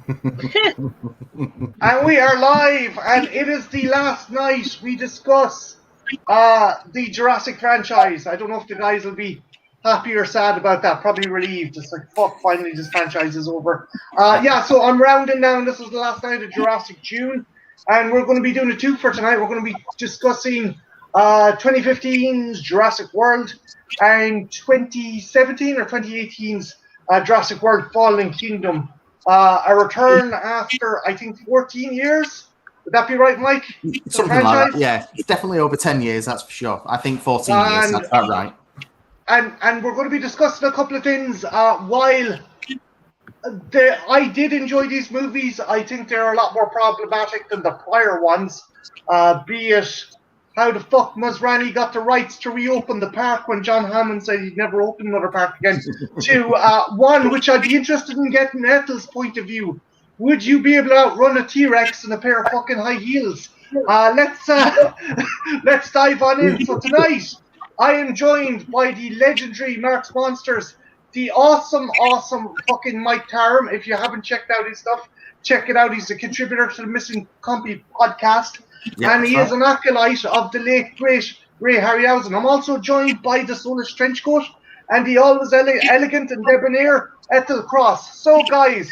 And we are live, and it is the last night we discuss the Jurassic franchise. I don't know if the guys will be happy or sad about that. Probably relieved. It's like, fuck, finally this franchise is over. So I'm rounding down. This is the last night of Jurassic June, and we're going to be doing a two for tonight. We're going to be discussing 2015's Jurassic World and 2017 or 2018's Jurassic World Fallen Kingdom. A return after, I think, 14 years. Would that be right, Mike? Something like that, yeah. It's definitely over 10 years, that's for sure. I think 14 years, that's about right. And we're going to be discussing a couple of things. While I did enjoy these movies, I think they're a lot more problematic than the prior ones. Be it how the fuck Masrani got the rights to reopen the park when John Hammond said he'd never open another park again. To one, which I'd be interested in getting Ethel's point of view. Would you be able to outrun a T-Rex in a pair of fucking high heels? Let's dive on in. So tonight, I am joined by the legendary Mark's Monsters, the awesome fucking Mike Tarum. If you haven't checked out his stuff, check it out. He's a contributor to the Missing Compy podcast. Yeah, and he is an acolyte of the late, great Ray Harryhausen. I'm also joined by the Soulish Trenchcoat and the always elegant and debonair Ethel Cross. So, guys,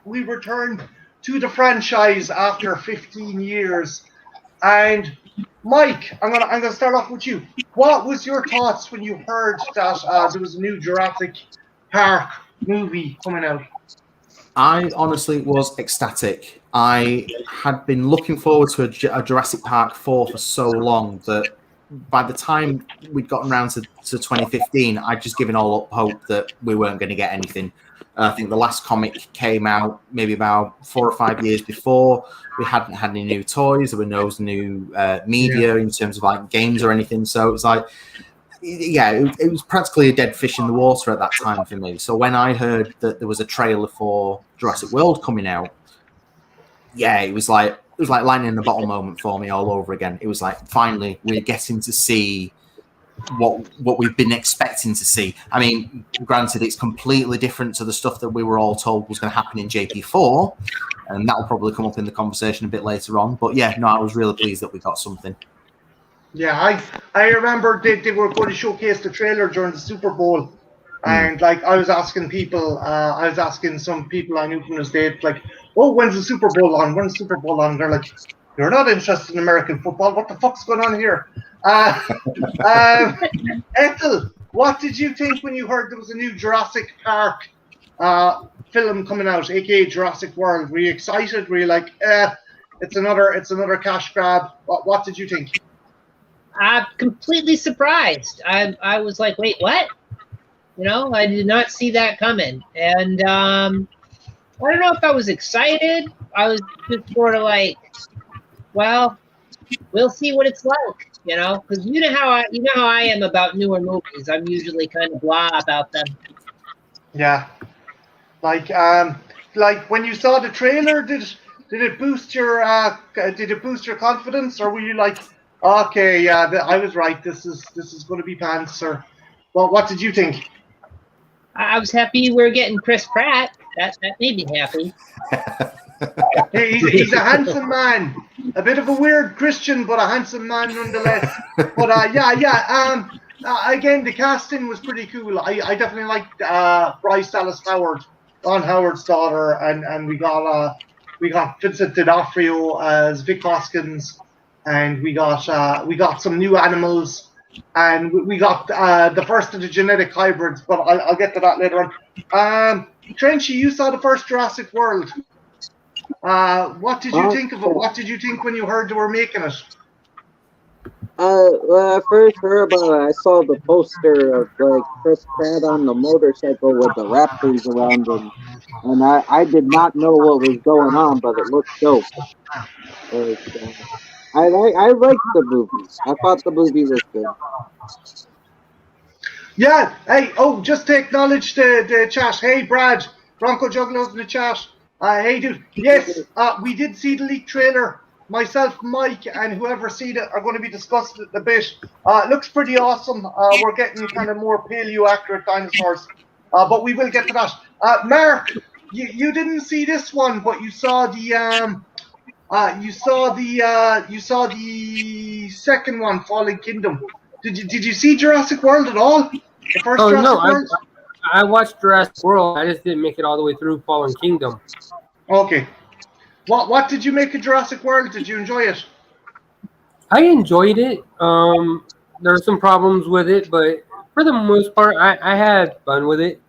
we returned to the franchise after 15 years. And, Mike, I'm gonna start off with you. What was your thoughts when you heard that there was a new Jurassic Park movie coming out? I honestly was ecstatic. I had been looking forward to a Jurassic Park 4 for so long that by the time we'd gotten around to 2015, I'd just given all up hope that we weren't going to get anything. I think the last comic came out maybe about 4 or 5 years before. We hadn't had any new toys. There were no new media in terms of like games or anything. So it was like, it was practically a dead fish in the water at that time for me. So when I heard that there was a trailer for Jurassic World coming out, it was like lightning in the bottle moment for me all over again. It was like, finally, we're getting to see what we've been expecting to see. I mean, granted, it's completely different to the stuff that we were all told was going to happen in JP4, and that will probably come up in the conversation a bit later on. But I was really pleased that we got something. Yeah, I remember they were going to showcase the trailer during the Super Bowl, and like I was asking some people I knew from the States, like, oh, when's the Super Bowl on? When's the Super Bowl on? And they're like, you're not interested in American football. What the fuck's going on here? Ethel, what did you think when you heard there was a new Jurassic Park film coming out, aka Jurassic World? Were you excited? Were you like, it's another cash grab? What did you think? I'm completely surprised. I was like, wait, what? I did not see that coming. And I don't know if I was excited. I was just sort of like, well, we'll see what it's like, because you know how I am about newer movies. I'm usually kind of blah about them. Yeah, like when you saw the trailer, did it boost your confidence, or were you like, okay, I was right. This is going to be pants. Or, well, what did you think? I was happy we're getting Chris Pratt. That made me happy. He's a handsome man, a bit of a weird Christian, but a handsome man nonetheless. But again, the casting was pretty cool. I definitely liked Bryce Dallas Howard, Ron Howard's daughter, and we got Vincent D'Onofrio as Vic Hoskins. And we got some new animals, and we got the first of the genetic hybrids, but I'll get to that later on. Trenchy, you saw the first Jurassic World. What did you think of it? What did you think when you heard they were making it? When I first heard about it, I saw the poster of like Chris Pratt on the motorcycle with the raptors around him, and I did not know what was going on, but it looked dope. I liked the movie. I thought the movie was good. Yeah. Hey. Oh, just to acknowledge the chat. Hey, Brad. Bronco Juggler's in the chat. Hey, dude. Yes. We did see the leaked trailer. Myself, Mike, and whoever seen it are going to be discussing it a bit. Looks pretty awesome. We're getting kind of more paleo accurate dinosaurs. But we will get to that. Mark, you didn't see this one, but you saw the second one, Fallen Kingdom. Did you see Jurassic World at all? The first Oh Jurassic no, World? I watched Jurassic World. I just didn't make it all the way through Fallen Kingdom. Okay. What did you make of Jurassic World? Did you enjoy it? I enjoyed it. There are some problems with it, but for the most part, I had fun with it.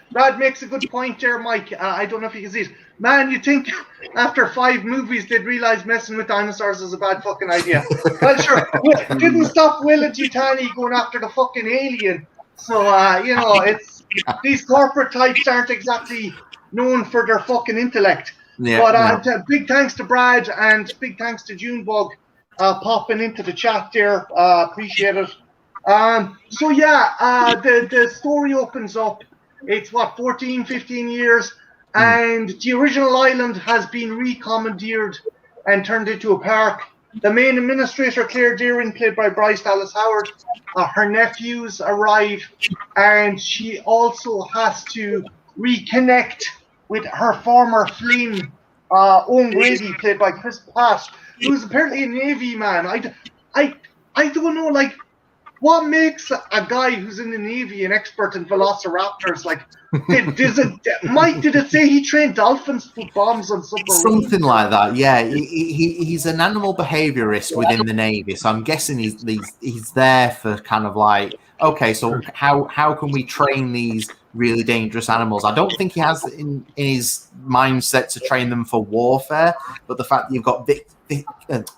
Brad makes a good point there, Mike. I don't know if you can see it. Man, you think after 5 movies they'd realize messing with dinosaurs is a bad fucking idea. Well, sure, didn't stop Will and Yutani going after the fucking alien. So, it's these corporate types aren't exactly known for their fucking intellect. Yeah, But big thanks to Brad and big thanks to Junebug popping into the chat there. Appreciate it. The story opens up. It's 14, 15 years, and the original island has been recommandeered and turned into a park. The main administrator, Claire Deering, played by Bryce Dallas Howard, her nephews arrive, and she also has to reconnect with her former flame, Owen Grady, played by Chris Pratt, who's apparently a Navy man. I don't know, like, what makes a guy who's in the Navy an expert in velociraptors? Like, Mike, did it say he trained dolphins to put bombs on submarines? Something like that, yeah. He's an animal behaviorist within the Navy, so I'm guessing he's there for kind of like, okay, so how can we train these really dangerous animals? I don't think he has in his mindset to train them for warfare, but the fact that you've got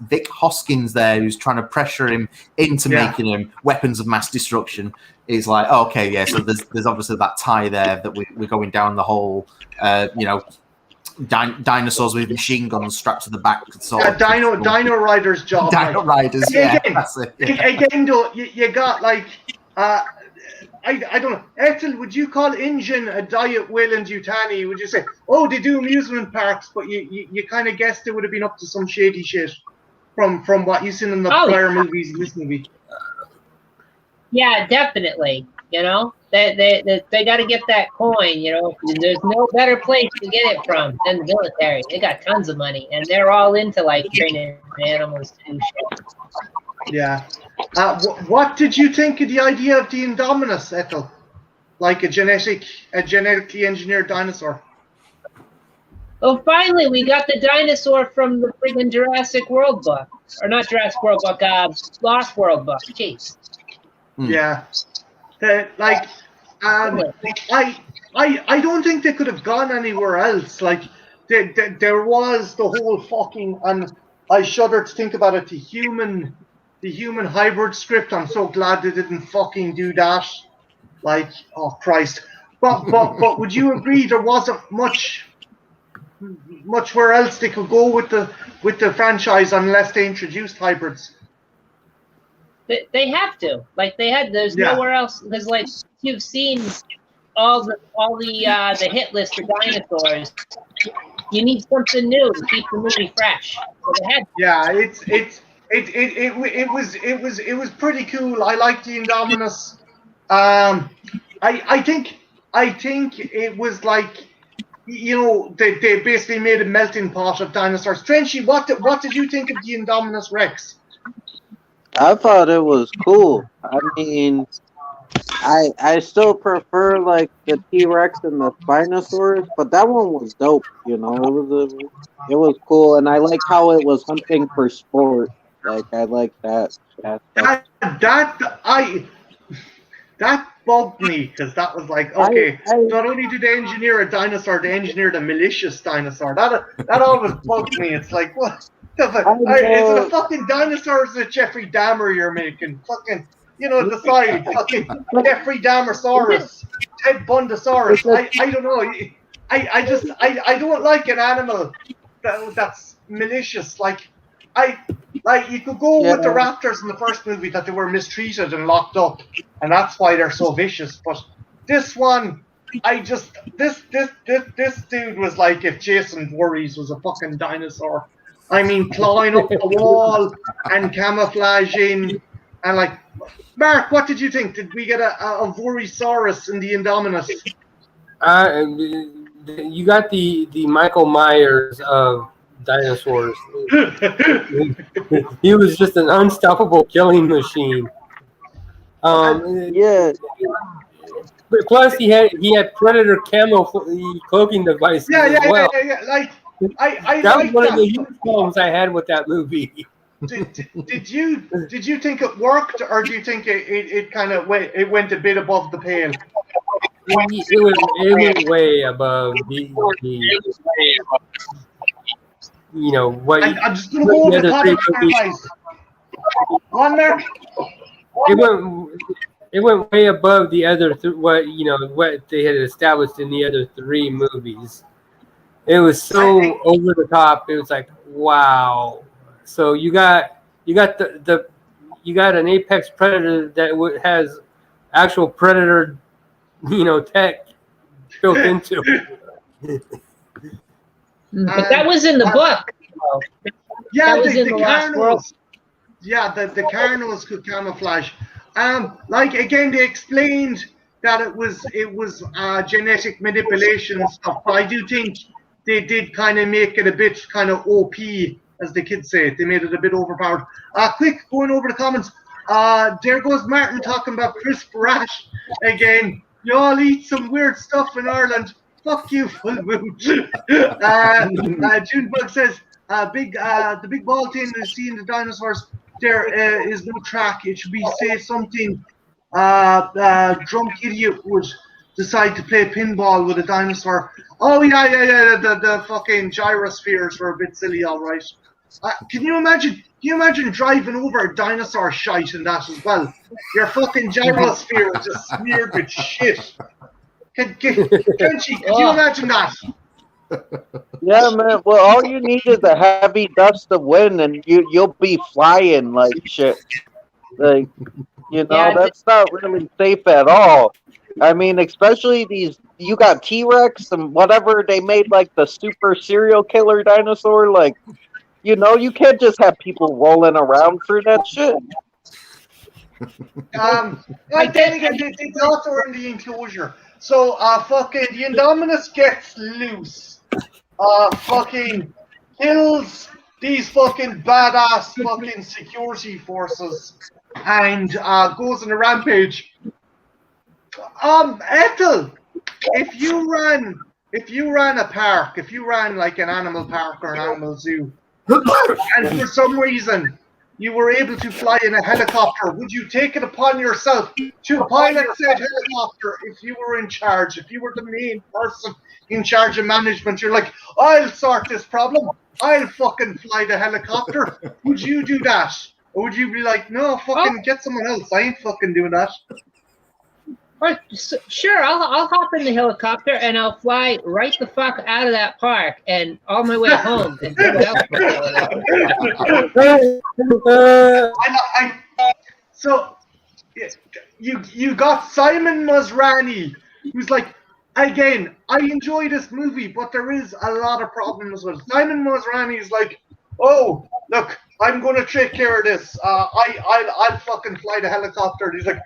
Vic Hoskins there who's trying to pressure him into making him weapons of mass destruction is like, oh, okay, yeah, so there's obviously that tie there that we're going down the whole, dinosaurs with machine guns strapped to the back. Dino Rider's job. Dino Riders, that's it. Yeah. Again, though, you got like, I don't know. Ethel, would you call Engine a diet Will and Yutani? Would you say, oh, they do amusement parks, but you kind of guessed they would have been up to some shady shit from what you've seen in the prior movies in this movie? Yeah, definitely. You know, they got to get that coin. You know, there's no better place to get it from than the military. They got tons of money, and they're all into like training animals to do shit. Yeah. What did you think of the idea of the Indominus, Ethel? Like a genetically engineered dinosaur? Well, finally, we got the dinosaur from the friggin' Jurassic World book. Or not Jurassic World book, Lost World book. Jeez. Yeah. I don't think they could have gone anywhere else. Like, there was the whole fucking, and I shudder to think about it, the human hybrid script. I'm so glad they didn't fucking do that. Like, oh Christ. But would you agree there wasn't much where else they could go with the franchise unless they introduced hybrids? They have to. Like, there's nowhere else, because like you've seen all the hit list for dinosaurs. You need something new to keep the movie fresh. So they had to. Yeah, it was pretty cool. I liked the Indominus. I think it was like, they basically made a melting pot of dinosaurs. Trenchy, what did you think of the Indominus Rex? I thought it was cool. I mean, I still prefer like the T-Rex and the Spinosaurus, but that one was dope. It was cool, and I like how it was hunting for sport. Like, I like that. That bugged me, because that was like, okay, not only did they engineer a dinosaur, they engineered a malicious dinosaur. That always bugged me. It's like, what? Is it a fucking dinosaur, or is it Jeffrey Dahmer you're making? Fucking, decide. Fucking Jeffrey Dahmersaurus, Ted Bundysaurus. I don't know. I don't like an animal that's malicious. Like you could go with the raptors in the first movie, that they were mistreated and locked up, and that's why they're so vicious. But this one, this dude was like if Jason Voorhees was a fucking dinosaur. I mean, clawing up the wall and camouflaging, And like, Mark, what did you think? Did we get a Vorisaurus in the Indominus? You got the Michael Myers of dinosaurs. He was just an unstoppable killing machine. Yeah. But plus, he had Predator camo cloaking devices as well. Yeah. Like, I That was like one that. of the huge problems I had with that movie. Did you think it worked, or do you think it kind of went a bit above the pale? It went way above the you know what. I'm just gonna go over the comments, guys. One Mark. It went way above the other what they had established in the other three movies. It was so over the top. It was like, wow. So you got the you got an apex predator that has actual predator, tech built into it. But that was in the book. Yeah, that was in the Lost World. Yeah, the Carnos could camouflage. Like again, they explained that it was genetic manipulation and stuff. But I do think they did kind of make it a bit kind of OP, as the kids say. They made it a bit overpowered. Quick, going over the comments. There goes Martin talking about crisp rash again. You all eat some weird stuff in Ireland. Fuck you, full moon. Junebug says, the big ball thing is seeing the dinosaurs. There is no track. It should be say something. Drunk idiot would decide to play pinball with a dinosaur. Oh yeah. The fucking gyrospheres were a bit silly, all right. Can you imagine? Can you imagine driving over a dinosaur shite in that as well? Your fucking gyrosphere is just smeared with shit. Could you imagine that? Yeah, man. Well, all you need is a heavy gust of wind, and you'll be flying like shit. Like, that's not really safe at all. I mean, especially you got T-Rex and whatever they made, like the super serial killer dinosaur. Like, you can't just have people rolling around through that shit. Like then again, they also are in the enclosure. So, fucking the Indominus gets loose. Fucking kills these fucking badass fucking security forces and goes on a rampage. Ethel, if you ran a park, if you ran like an animal park or an animal zoo, and for some reason you were able to fly in a helicopter, would you take it upon yourself to pilot said helicopter if you were in charge? If you were the main person in charge of management, you're like, I'll sort this problem. I'll fucking fly the helicopter. Would you do that? Or would you be like, no, fucking get someone else. I ain't fucking doing that. Sure, I'll hop in the helicopter and I'll fly right the fuck out of that park and on my way home. And so you got Simon Masrani, who's like, again, I enjoy this movie, but there is a lot of problems with it. Simon Masrani is like, oh, look, I'm going to take care of this. I'll fucking fly the helicopter. And he's like,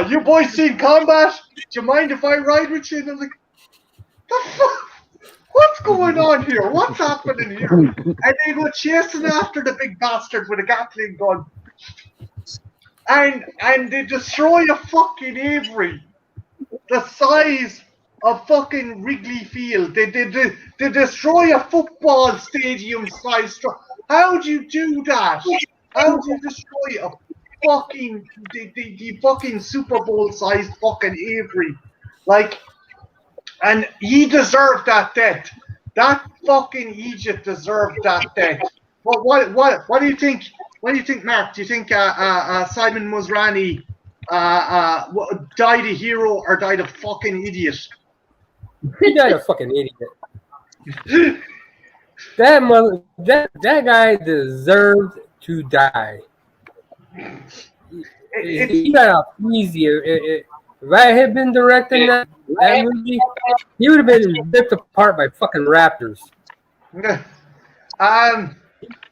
you boys seen combat? Do you mind if I ride with you? And I'm like, the fuck? What's going on here? What's happening here? And they go chasing after the big bastard with a Gatling gun. And they destroy a fucking Avery. The size of fucking Wrigley Field. They destroy a football stadium size. How do you do that? How do you destroy a fucking the fucking Super Bowl sized fucking Avery? Like, and he deserved that death. That fucking Egypt deserved that death. But what do you think? What do you think, Mark? Do you think Simon Masrani died a hero or died a fucking idiot? He died a fucking idiot. That guy deserved to die. He got off easy. If I had been directing that movie, he would have been ripped apart by fucking raptors.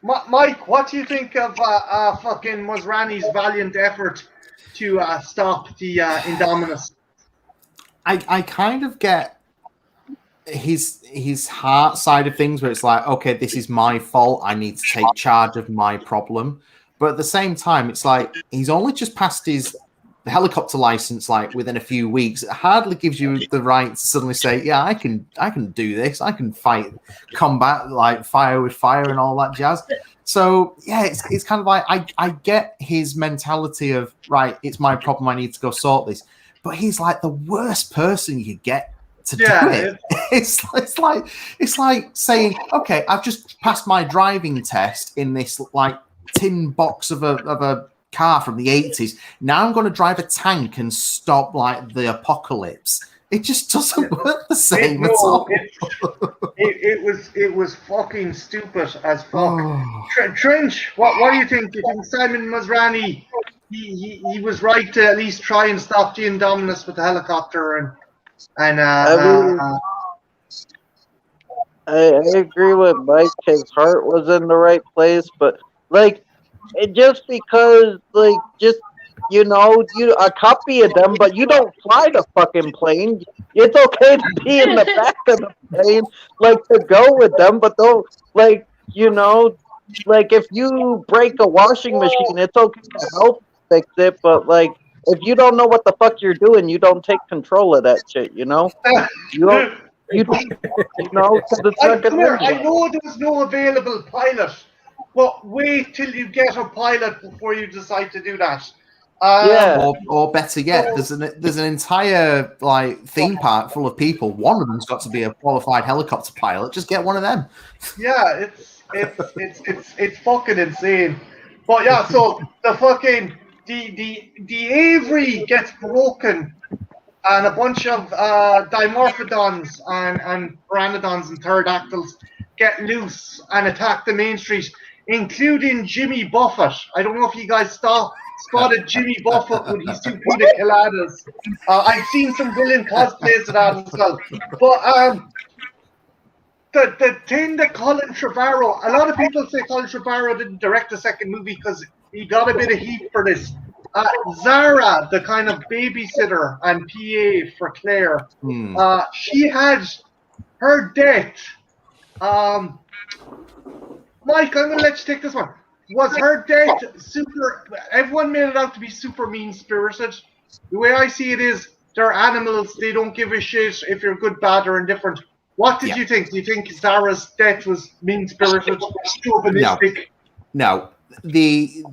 Mike, what do you think of fucking Masrani's valiant effort to stop the Indominus? I kind of get his heart side of things, where it's like, okay, this is my fault. I need to take charge of my problem. But at the same time, it's like he's only just passed his helicopter license, like within a few weeks. It hardly gives you the right to suddenly say, yeah, I can do this. I can fight combat, like fire with fire and all that jazz. So yeah, it's kind of like I get his mentality of, right, it's my problem, I need to go sort this. But he's like the worst person you get to do it. It's like saying, okay, I've just passed my driving test in this like tin box of a car from the 80s. Now I'm going to drive a tank and stop like the apocalypse. It just doesn't work the same at all. It was fucking stupid as fuck. Trench, what do you think? Do you think Simon Masrani he was right to at least try and stop the Indominus with the helicopter I agree with Mike. His heart was in the right place, but like, just because, like, just you a copy of them, but you don't fly the fucking plane. It's okay to be in the back of the plane, like to go with them, but don't like like if you break a washing machine, it's okay to help fix it, but like if you don't know what the fuck you're doing, you don't take control of that shit. You don't. Cause it's not gonna I know there was no available pilot, but wait till you get a pilot before you decide to do that. Or better yet, there's an entire like theme park full of people. One of them's got to be a qualified helicopter pilot. Just get one of them. Yeah, it's fucking insane. But yeah, so the fucking the Avery gets broken, and a bunch of dimorphodons and pteranodons and pterodactyls get loose and attack the main street, including Jimmy Buffett. I don't know if you guys spotted Jimmy Buffett with his two pina coladas. I've seen some brilliant cosplays of that as well. But the thing that Colin Trevorrow, a lot of people say Colin Trevorrow didn't direct the second movie because he got a bit of heat for this. Zara, the kind of babysitter and PA for Claire, she had her death. Mike, I'm going to let you take this one. Was her death super? Everyone made it out to be super mean-spirited. The way I see it is, they're animals. They don't give a shit if you're good, bad, or indifferent. What did you think? Do you think Zara's death was mean-spirited, chauvinistic? No. The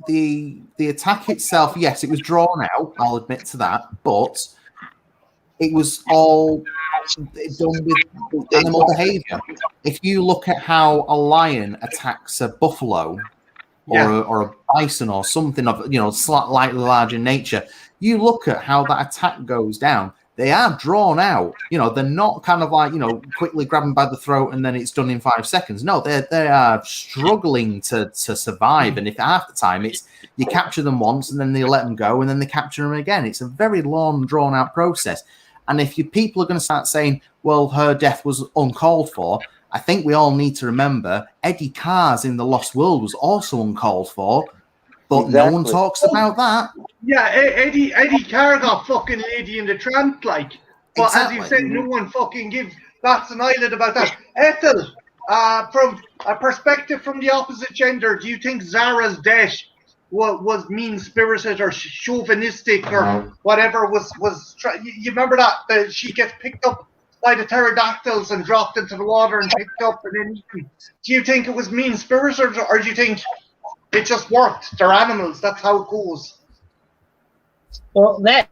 attack itself, yes, it was drawn out. I'll admit to that, but it was all done with animal behavior. If you look at how a lion attacks a buffalo or a bison or something of slightly larger nature, you look at how that attack goes down. They are drawn out. They're not kind of like, quickly grabbing by the throat and then it's done in 5 seconds. No, they are struggling to survive. And if half the time it's you capture them once and then they let them go and then they capture them again. It's a very long, drawn out process. And if people are going to start saying, well, her death was uncalled for, I think we all need to remember Eddie Carr's in The Lost World was also uncalled for. But no one talks about that. Yeah, Eddie Carr got fucking Lady in the Tramp, like. But exactly. As you said, no one fucking bats an eyelid about that. Ethel, from a perspective from the opposite gender, do you think Zara's death was mean-spirited or chauvinistic or whatever you remember that she gets picked up by the pterodactyls and dropped into the water and picked up and then eaten. Do you think it was mean-spirited or do you think it just worked? They're animals. That's how it goes. Well, that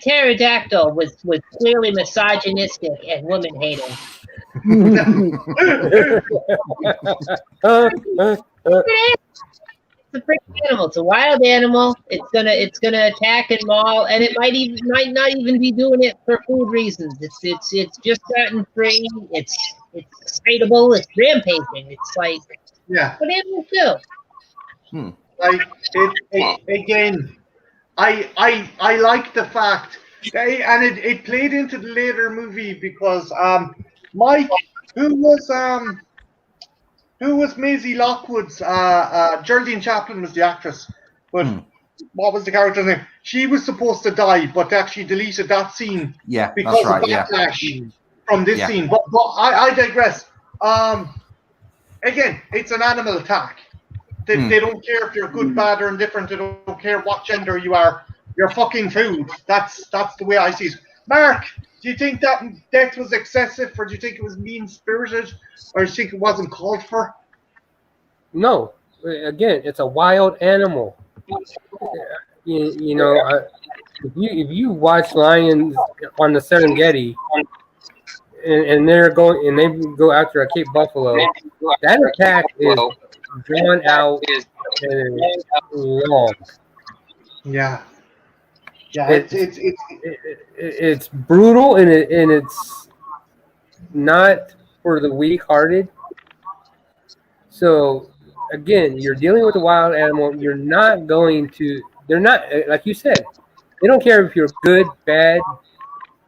pterodactyl was clearly misogynistic and woman hating. It's a freaking animal. It's a wild animal. It's gonna attack and maul, and it might not even be doing it for food reasons. It's just gotten free. It's excitable. It's rampaging. It's like what animals do. Again, I like the fact, and it played into the later movie because Mike, who was who was Maisie Lockwood's? Geraldine Chaplin was the actress, but what was the character's name? She was supposed to die, but they actually deleted that scene Yeah, because that's right. of backlash from this scene. But I digress. Again, it's an animal attack. They don't care if you're good, bad, or indifferent. They don't care what gender you are. You're fucking food. That's the way I see it. Mark, do you think that death was excessive, or do you think it was mean-spirited, or do you think it wasn't called for? No, again, it's a wild animal. You know, if you watch lions on the Serengeti, and they go after a Cape buffalo, that attack is drawn out and long. Yeah. Yeah, it's brutal and it's not for the weak-hearted. So again, you're dealing with a wild animal. They're not, like you said, they don't care if you're good, bad,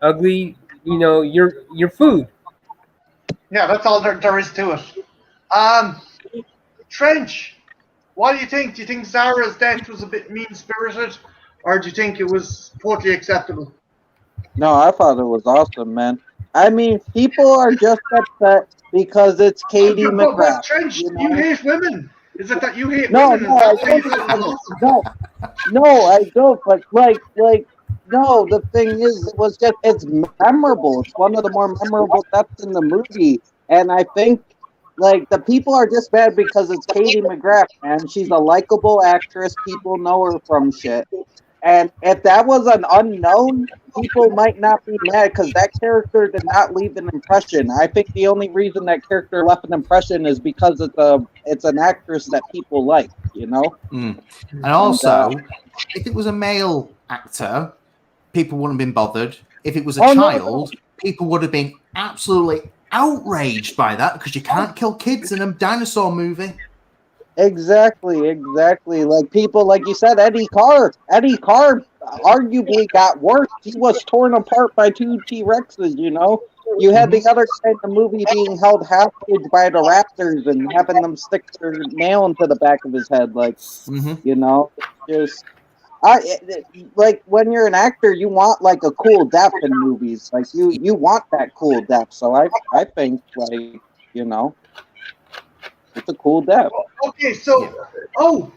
ugly. You know, you're food. Yeah, that's all there is to it. Trench, what do you think? Do you think Zara's death was a bit mean-spirited, or do you think it was totally acceptable? No, I thought it was awesome, man. I mean, people are just upset because it's Katie McGrath. But Trench, you hate women. Is it that you hate women? No, I don't. But no, the thing is, it's memorable. It's one of the more memorable deaths in the movie, and I think like the people are just mad because it's Katie McGrath, and she's a likable actress. People know her from shit. And if that was an unknown, people might not be mad because that character did not leave an impression. I think the only reason that character left an impression is because it's an actress that people like, you know? And also, if it was a male actor, people wouldn't have been bothered. If it was a child, people would have been absolutely outraged by that because you can't kill kids in a dinosaur movie. Exactly. Like people, like you said, Eddie Carr arguably got worse. He was torn apart by two T-Rexes, you know? You had the other guy in the movie being held hostage by the raptors and having them stick their nail into the back of his head. Like, you know, like when you're an actor, you want like a cool death in movies. Like you want that cool death. So I think like, you know, it's a cool death. Okay, so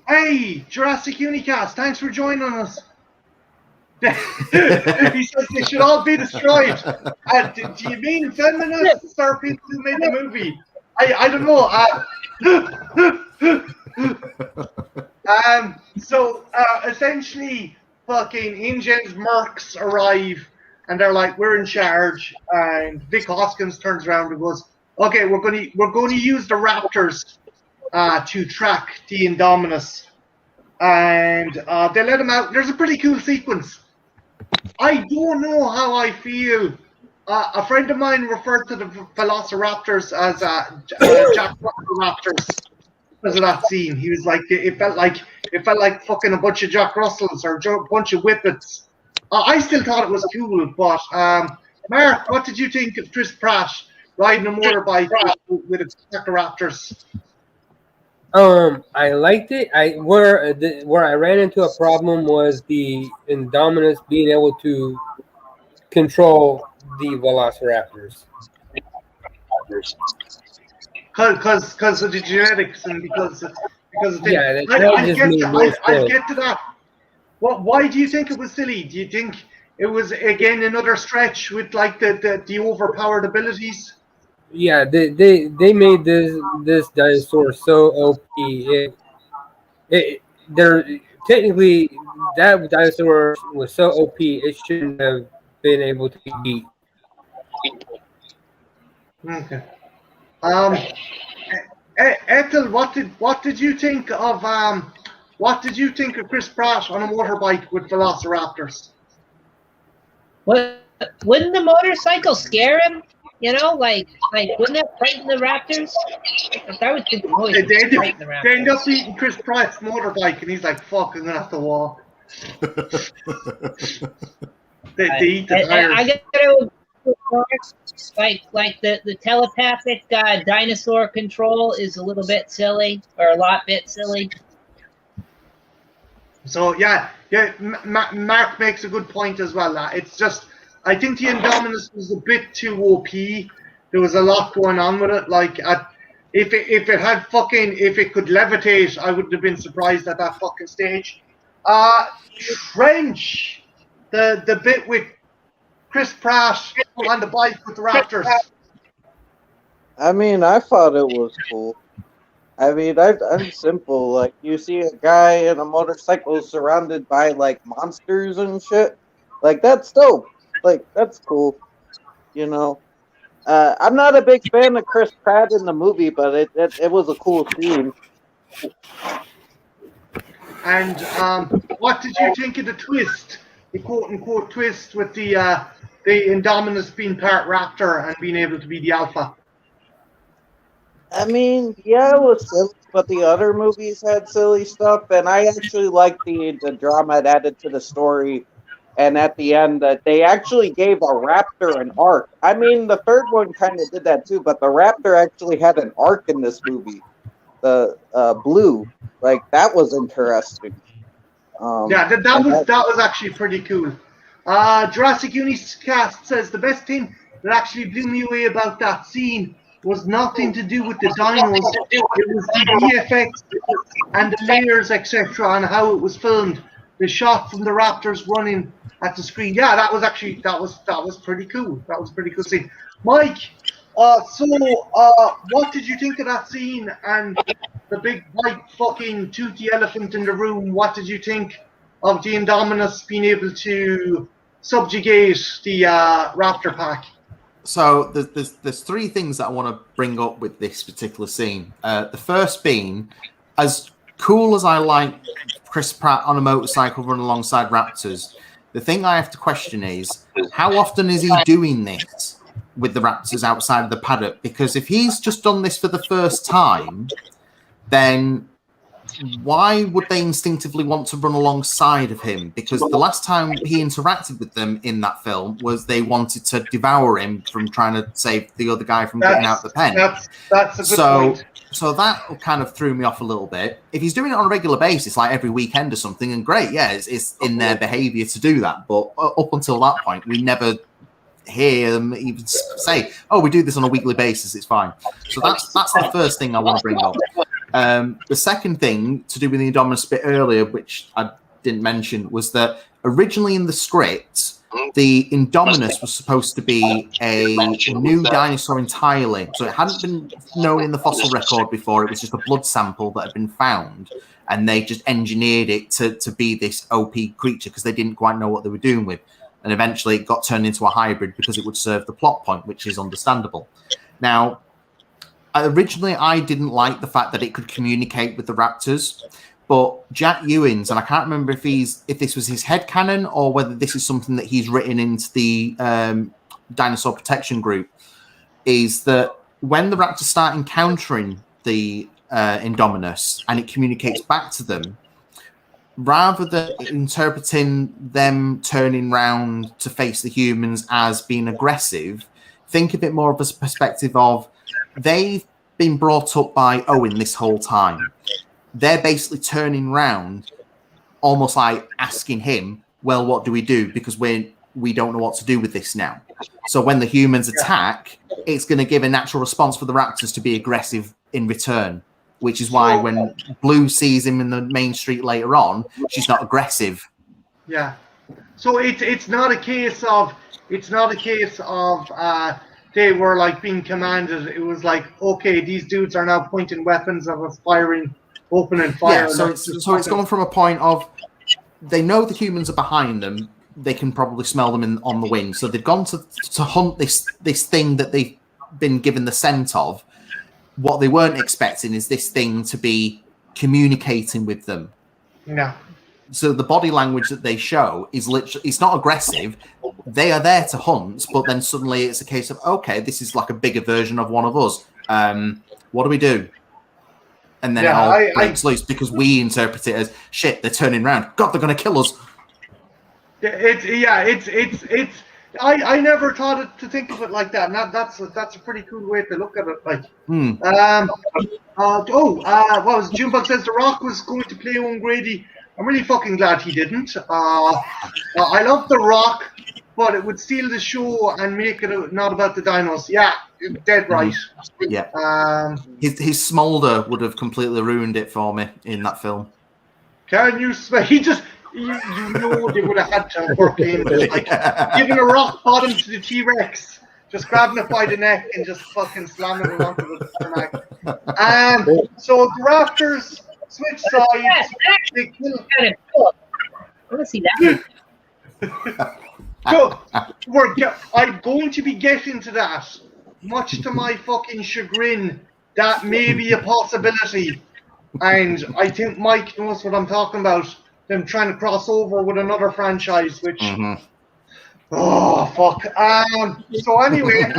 hey, Jurassic Unicast, thanks for joining us. He says they should all be destroyed. Do you mean feminists or people who made the movie? I don't know. So essentially, fucking InGen's mercs arrive, and they're like, "We're in charge." And Vic Hoskins turns around and goes, "Okay, we're going to use the raptors to track the Indominus," and they let him out. There's a pretty cool sequence. I don't know how I feel. A friend of mine referred to the Velociraptors as Jack Russell Raptors because of that scene. He was like, it felt like fucking a bunch of Jack Russells or a bunch of Whippets. I still thought it was cool, but Mark, what did you think of Chris Pratt riding a motorbike with a pack of raptors? I liked it. Where I ran into a problem was the Indominus being able to control the Velociraptors. Because of the genetics and because of the I get to that. Why do you think it was silly? Do you think it was again another stretch with like the overpowered abilities? Yeah, they made this dinosaur so OP. They're technically that dinosaur was so OP it shouldn't have been able to be beat. Okay. Ethel, what did you think of Chris Pratt on a motorbike with Velociraptors? Wouldn't the motorcycle scare him? You know, like wouldn't that frighten the raptors? That would frighten the raptors. They end up eating Chris Pratt's motorbike, and he's like, "Fuck, I'm gonna have to walk." They eat the tires. like the telepathic dinosaur control is a little bit silly, or a lot bit silly. So Mark makes a good point as well. It's just, I think the Indominus was a bit too OP. There was a lot going on with it. Like, if it could levitate, I wouldn't have been surprised at that fucking stage. Trench, the bit with Chris Pratt on the bike with the Raptors. I mean, I thought it was cool. I mean, I'm simple. Like, you see a guy in a motorcycle surrounded by, like, monsters and shit. Like, that's dope. Like, that's cool. You know? I'm not a big fan of Chris Pratt in the movie, but it was a cool scene. And what did you think of the twist? The quote-unquote twist with the Indominus being part Raptor and being able to be the Alpha? I mean, yeah, it was silly, but the other movies had silly stuff, and I actually liked the drama it added to the story. And at the end, they actually gave a raptor an arc. I mean, the third one kind of did that too, but the raptor actually had an arc in this movie. The Blue, like, that was interesting. That was actually pretty cool. Jurassic Unicast says the best thing that actually blew me away about that scene was nothing to do with the dinos. It was the VFX and the layers, etc., and how it was filmed. The shot from the Raptors running at the screen. Yeah, that was pretty cool. That was a pretty cool scene. Mike, what did you think of that scene and the big white fucking toothy elephant in the room? What did you think of the Indominus being able to subjugate the Raptor pack? So there's three things that I want to bring up with this particular scene. The first being, as cool as I like Chris Pratt on a motorcycle running alongside Raptors, the thing I have to question is, how often is he doing this with the Raptors outside of the paddock? Because if he's just done this for the first time, then why would they instinctively want to run alongside of him? Because the last time he interacted with them in that film was they wanted to devour him from trying to save the other guy from getting out of the pen. That's a good point. So that kind of threw me off a little bit. If he's doing it on a regular basis, like every weekend or something, and great, yeah, it's in their behaviour to do that. But up until that point, we never hear them even say, "Oh, we do this on a weekly basis. It's fine." So that's the first thing I want to bring up. The second thing to do with the Indominus bit earlier, which I didn't mention, was that originally in the script, the Indominus was supposed to be a new dinosaur entirely. So it hadn't been known in the fossil record before. It was just a blood sample that had been found. And they just engineered it to be this OP creature because they didn't quite know what they were doing with. And eventually it got turned into a hybrid because it would serve the plot point, which is understandable. Now, originally, I didn't like the fact that it could communicate with the Raptors. But Jack Ewins, and I can't remember if this was his headcanon or whether this is something that he's written into the Dinosaur Protection Group, is that when the Raptors start encountering the Indominus and it communicates back to them, rather than interpreting them turning round to face the humans as being aggressive, think of it more of a perspective of they've been brought up by Owen this whole time. They're basically turning round, almost like asking him, well, what do we do? Because we don't know what to do with this now. So when the humans attack, it's going to give a natural response for the Raptors to be aggressive in return, which is why when Blue sees him in the main street later on, she's not aggressive. Yeah. So it's not a case of they were like being commanded. It was like, okay, these dudes are now pointing weapons of us firing, opening fire. Yeah, so it's gone from a point of they know the humans are behind them. They can probably smell them on the wing. So they've gone to hunt this thing that they've been given the scent of. What they weren't expecting is this thing to be communicating with them. Yeah. So the body language that they show is literally, it's not aggressive. They are there to hunt, but then suddenly it's a case of, okay, this is like a bigger version of one of us. What do we do? And then it all breaks loose because we interpret it as, shit, they're turning around. God, they're going to kill us. It's I never thought to think of it like that. And that's a pretty cool way to look at it. Like, what was Junebug says The Rock was going to play Owen Grady. I'm really fucking glad he didn't. I love The Rock, but it would steal the show and make it not about the dinos. Yeah, dead right. Yeah. His smolder would have completely ruined it for me in that film. Can you smell? He just, you know, they would have had to work in just like giving a rock bottom to the T-Rex, just grabbing it by the neck and just fucking slamming it onto the tarmac. So the Raptors switch sides. They kill. Kind of cool. I want to see that. So I'm going to be getting to that. Much to my fucking chagrin, that may be a possibility. And I think Mike knows what I'm talking about. Them trying to cross over with another franchise, which oh fuck. So anyway,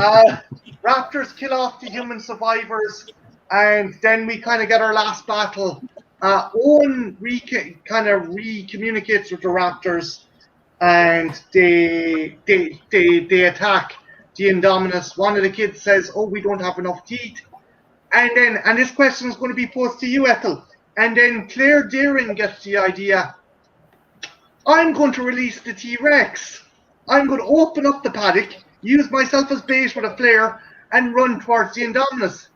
Raptors kill off the human survivors, and then we kind of get our last battle. Owen kind of recommunicates with the Raptors, and they attack the Indominus. One of the kids says, "Oh, we don't have enough teeth." And this question is going to be posed to you, Ethel. And then Claire Deering gets the idea. I'm going to release the T-Rex. I'm going to open up the paddock, use myself as bait with a flare, and run towards the Indominus.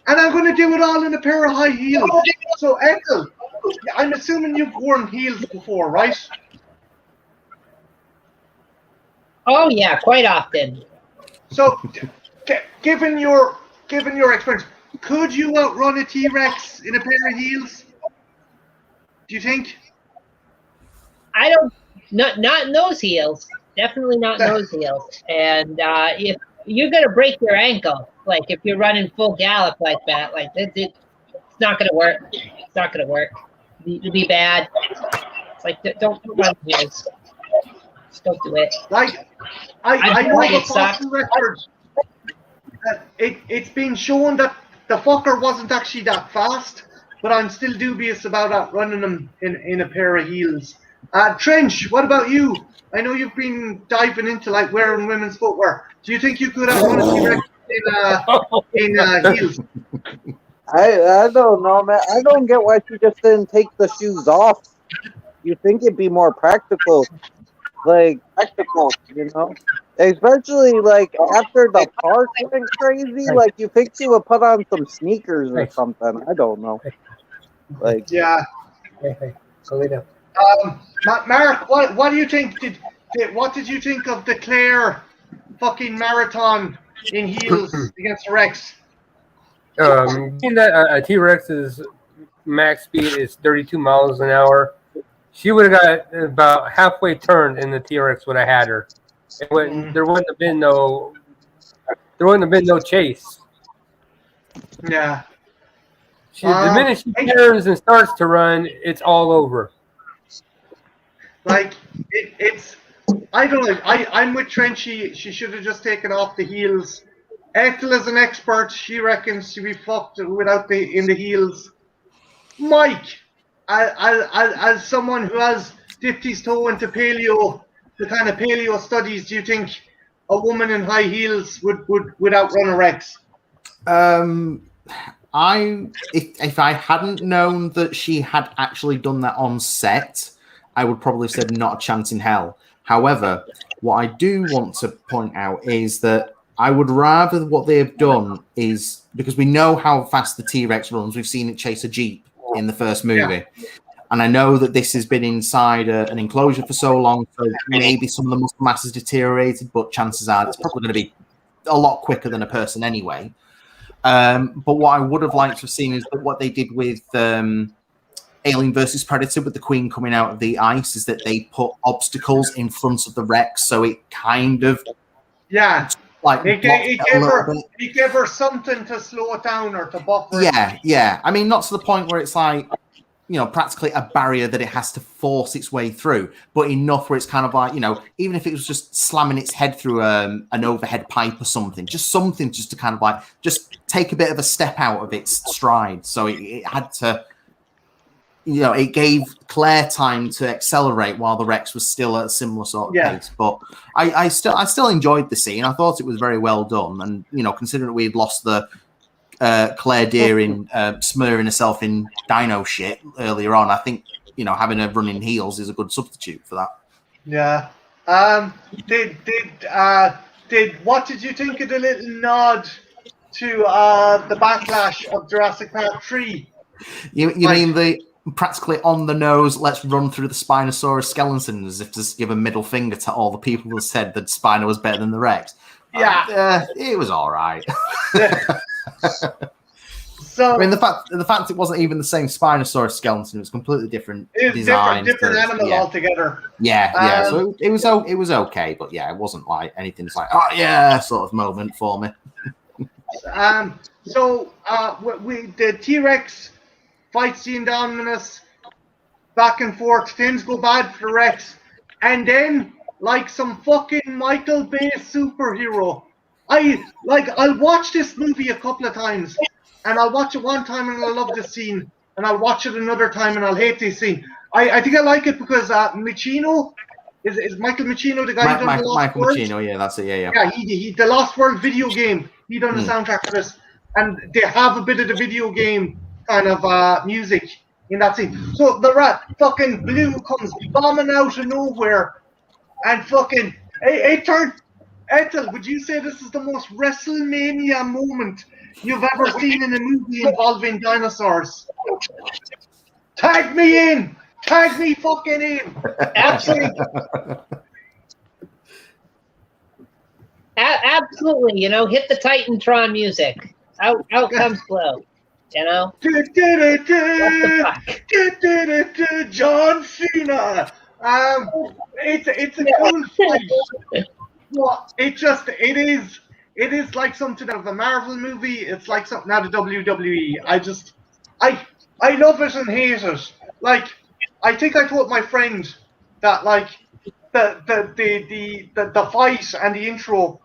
And I'm going to do it all in a pair of high heels. So, Ethel, I'm assuming you've worn heels before, right? Oh yeah, quite often. So, given your experience, could you outrun a T-Rex in a pair of heels? Do you think? I don't. Not in those heels. Definitely not in those heels. And if you're gonna break your ankle, like if you're running full gallop like that, like it's not gonna work. It's not gonna work. It'll be bad. It's like don't run heels. Just don't do it. Like I know the it sucks. fossil record. It's been shown that the fucker wasn't actually that fast, but I'm still dubious about outrunning him in a pair of heels. Trench, what about you? I know you've been diving into like wearing women's footwear. Do you think you could outrun a T-Rex in heels? I don't know, man. I don't get why she just didn't take the shoes off. You think it'd be more practical, you know? Especially like after the park went crazy, like you think she would put on some sneakers or something. I don't know. Like Yeah. Mark, what do you think? What did you think of the Claire fucking marathon in heels against the Rex? Being that a T-Rex's max speed is 32 miles an hour, she would have got about halfway turned, and the T-Rex would have had her. There wouldn't have been no chase. Yeah. The minute she turns and starts to run, it's all over. Like it's I don't know. I'm with Trent. She should have just taken off the heels. Ethel is an expert. She reckons she'd be fucked without in the heels. Mike, as someone who has dipped his toe into the kind of paleo studies, do you think a woman in high heels would outrun a Rex? If I hadn't known that she had actually done that on set, I would probably have said not a chance in hell. However, what I do want to point out is that I would rather what they have done is, because we know how fast the T-Rex runs, we've seen it chase a Jeep in the first movie. Yeah. And I know that this has been inside an enclosure for so long, so maybe some of the muscle mass has deteriorated, but chances are it's probably going to be a lot quicker than a person anyway. But what I would have liked to have seen is that what they did with Alien versus Predator, with the Queen coming out of the ice, is that they put obstacles in front of the Rex, so it kind of it gave her something to slow it down or to buffer. Yeah. I mean, not to the point where it's like, you know, practically a barrier that it has to force its way through, but enough where it's kind of like, you know, even if it was just slamming its head through an overhead pipe or something just to kind of like just take a bit of a step out of its stride. So it had to it gave Claire time to accelerate while the Rex was still at a similar sort of pace. But I still enjoyed the scene. I thought it was very well done, and considering we'd lost the Claire Deer in smearing herself in dino shit earlier on, I think having her running heels is a good substitute for that. Yeah. What did you think of the little nod to the backlash of Jurassic Park 3? You mean the practically on the nose, let's run through the Spinosaurus skeleton as if to give a middle finger to all the people who said that Spino was better than the Rex? Yeah. It was all right. So I mean, the fact it wasn't even the same Spinosaurus skeleton, it was completely different design. Different animal altogether. Yeah. So it was okay, but it wasn't like anything like, oh yeah, sort of moment for me. So the T-Rex fights the Indominus back and forth. Things go bad for the Rex, and then like some fucking Michael Bay superhero, I'll watch this movie a couple of times, and I'll watch it one time and I'll love the scene, and I'll watch it another time and I'll hate this scene. I think I like it because Machino is Michael Machino, the guy who done the Lost World. Machino, yeah, that's it, yeah. Yeah, he the Lost World video game. He done the soundtrack for this, and they have a bit of the video game kind of music in that scene. So the rat fucking Blue comes bombing out of nowhere, and fucking Ethel, would you say this is the most WrestleMania moment you've ever seen in a movie involving dinosaurs? Tag me in! Tag me fucking in! Absolutely. Absolutely, hit the Titantron music. Out comes Blue. What the fuck? John Cena. It's a cool fight. Well, it is like something out of a Marvel movie. It's like something out of WWE. I love it and hate it. Like, I think I told my friend that like the fight and the intro,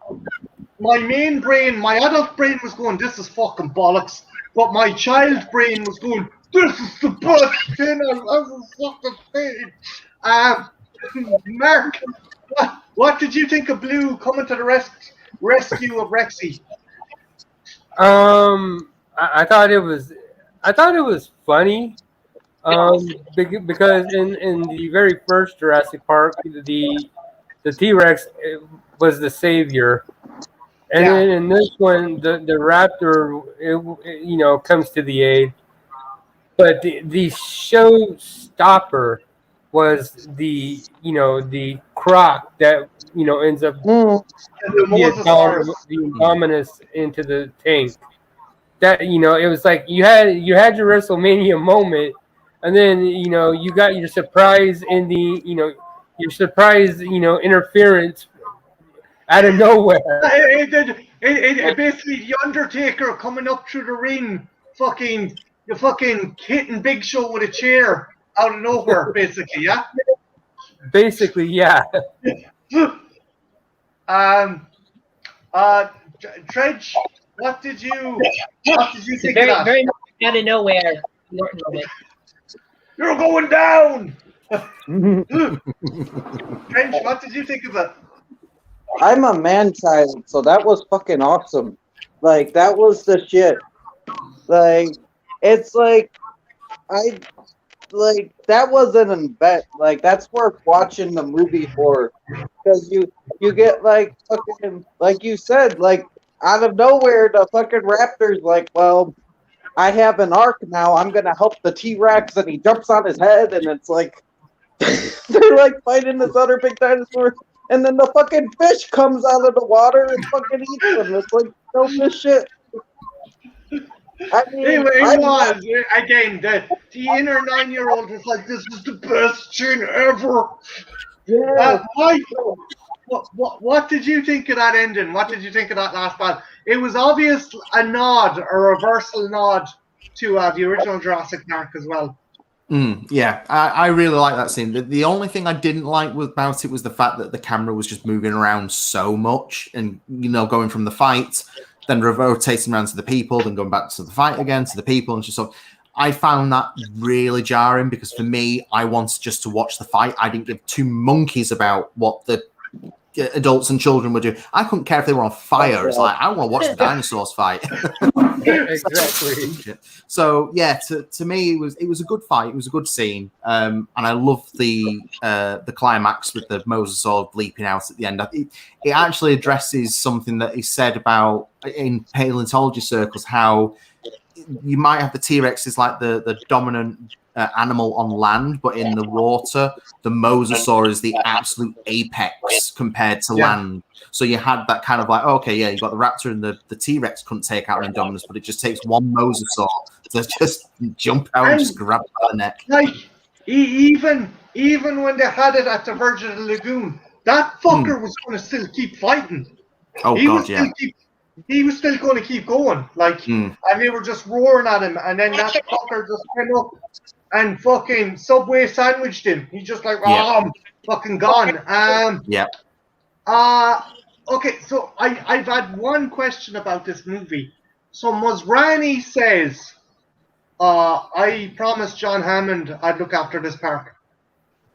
my adult brain was going, this is fucking bollocks. But my child brain was going, this is the best thing I've ever fucking seen. Mark, what did you think of Blue coming to the rescue of Rexy? I thought it was funny. Because in the very first Jurassic Park, the T-Rex was the savior, and then in this one, the raptor, comes to the aid. But the showstopper was the croc that ends up the Indominus into the tank. That it was like you had your WrestleMania moment. And then you got your surprise ending, your surprise interference out of nowhere. It basically the Undertaker coming up through the ring, fucking hitting Big Show with a chair out of nowhere, basically, yeah. Basically, yeah. Dredge, what did you think of that? Very much out of nowhere. Moment. You're going down! Trench, what did you think of it? I'm a man-child, so that was fucking awesome. Like, that was the shit. Like, it's like, that wasn't an event. Like, that's worth watching the movie for. Because you get, like, fucking, like you said, like, out of nowhere, the fucking raptor's like, well, I have an arc now. I'm gonna help the T-Rex, and he jumps on his head, and it's like they're like fighting this other big dinosaur, and then the fucking fish comes out of the water and fucking eats them. It's like no fish shit. I mean, again the inner 9-year-old is like, this is the best thing ever. Yeah. What did you think of that ending? What did you think of that last battle? It was obvious a nod, a reversal nod to the original Jurassic Park as well. Yeah, I really like that scene. The only thing I didn't like about it was the fact that the camera was just moving around so much, and going from the fight, then rotating around to the people, then going back to the fight again to the people, and just so. I found that really jarring because for me, I wanted just to watch the fight. I didn't give two monkeys about what the adults and children were doing. I couldn't care if they were on fire. It's like, I want to watch the dinosaurs fight. Exactly. So yeah, to me, it was a good fight. It was a good scene, and I love the climax with the mosasaur bleeping out at the end. It actually addresses something that is said about in paleontology circles, how you might have the T-Rex is like the dominant animal on land, but in the water, the mosasaur is the absolute apex compared to land. So you had that kind of like, okay, yeah, you got the raptor and the T-Rex couldn't take out an Indominus, but it just takes one mosasaur to just jump out and just grab it by the neck. Like, even when they had it at the verge of the lagoon, that fucker was going to still keep fighting. Oh, God, yeah. He was still going to keep going. Like, and they were just roaring at him, and then that fucker just came up and fucking Subway sandwiched him. He's just like, I'm fucking gone. Okay, so I've had one question about this movie. So Masrani says, I promised John Hammond I'd look after this park.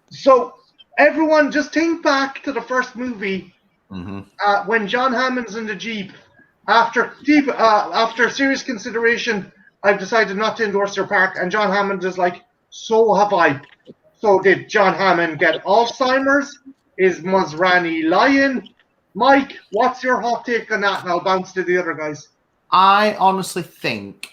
So everyone just think back to the first movie when John Hammond's in the Jeep. After serious consideration, I've decided not to endorse your park. And John Hammond is like, so have I. So did John Hammond get Alzheimer's? Is Masrani lying? Mike, what's your hot take on that? And I'll bounce to the other guys. I honestly think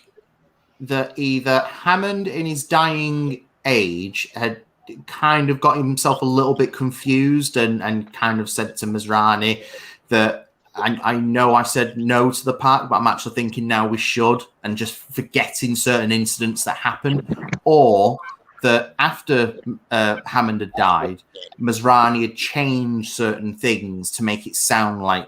that either Hammond in his dying age had kind of got himself a little bit confused and kind of said to Masrani that I know I said no to the park, but I'm actually thinking now we should, and just forgetting certain incidents that happened. Or that after Hammond had died, Masrani had changed certain things to make it sound like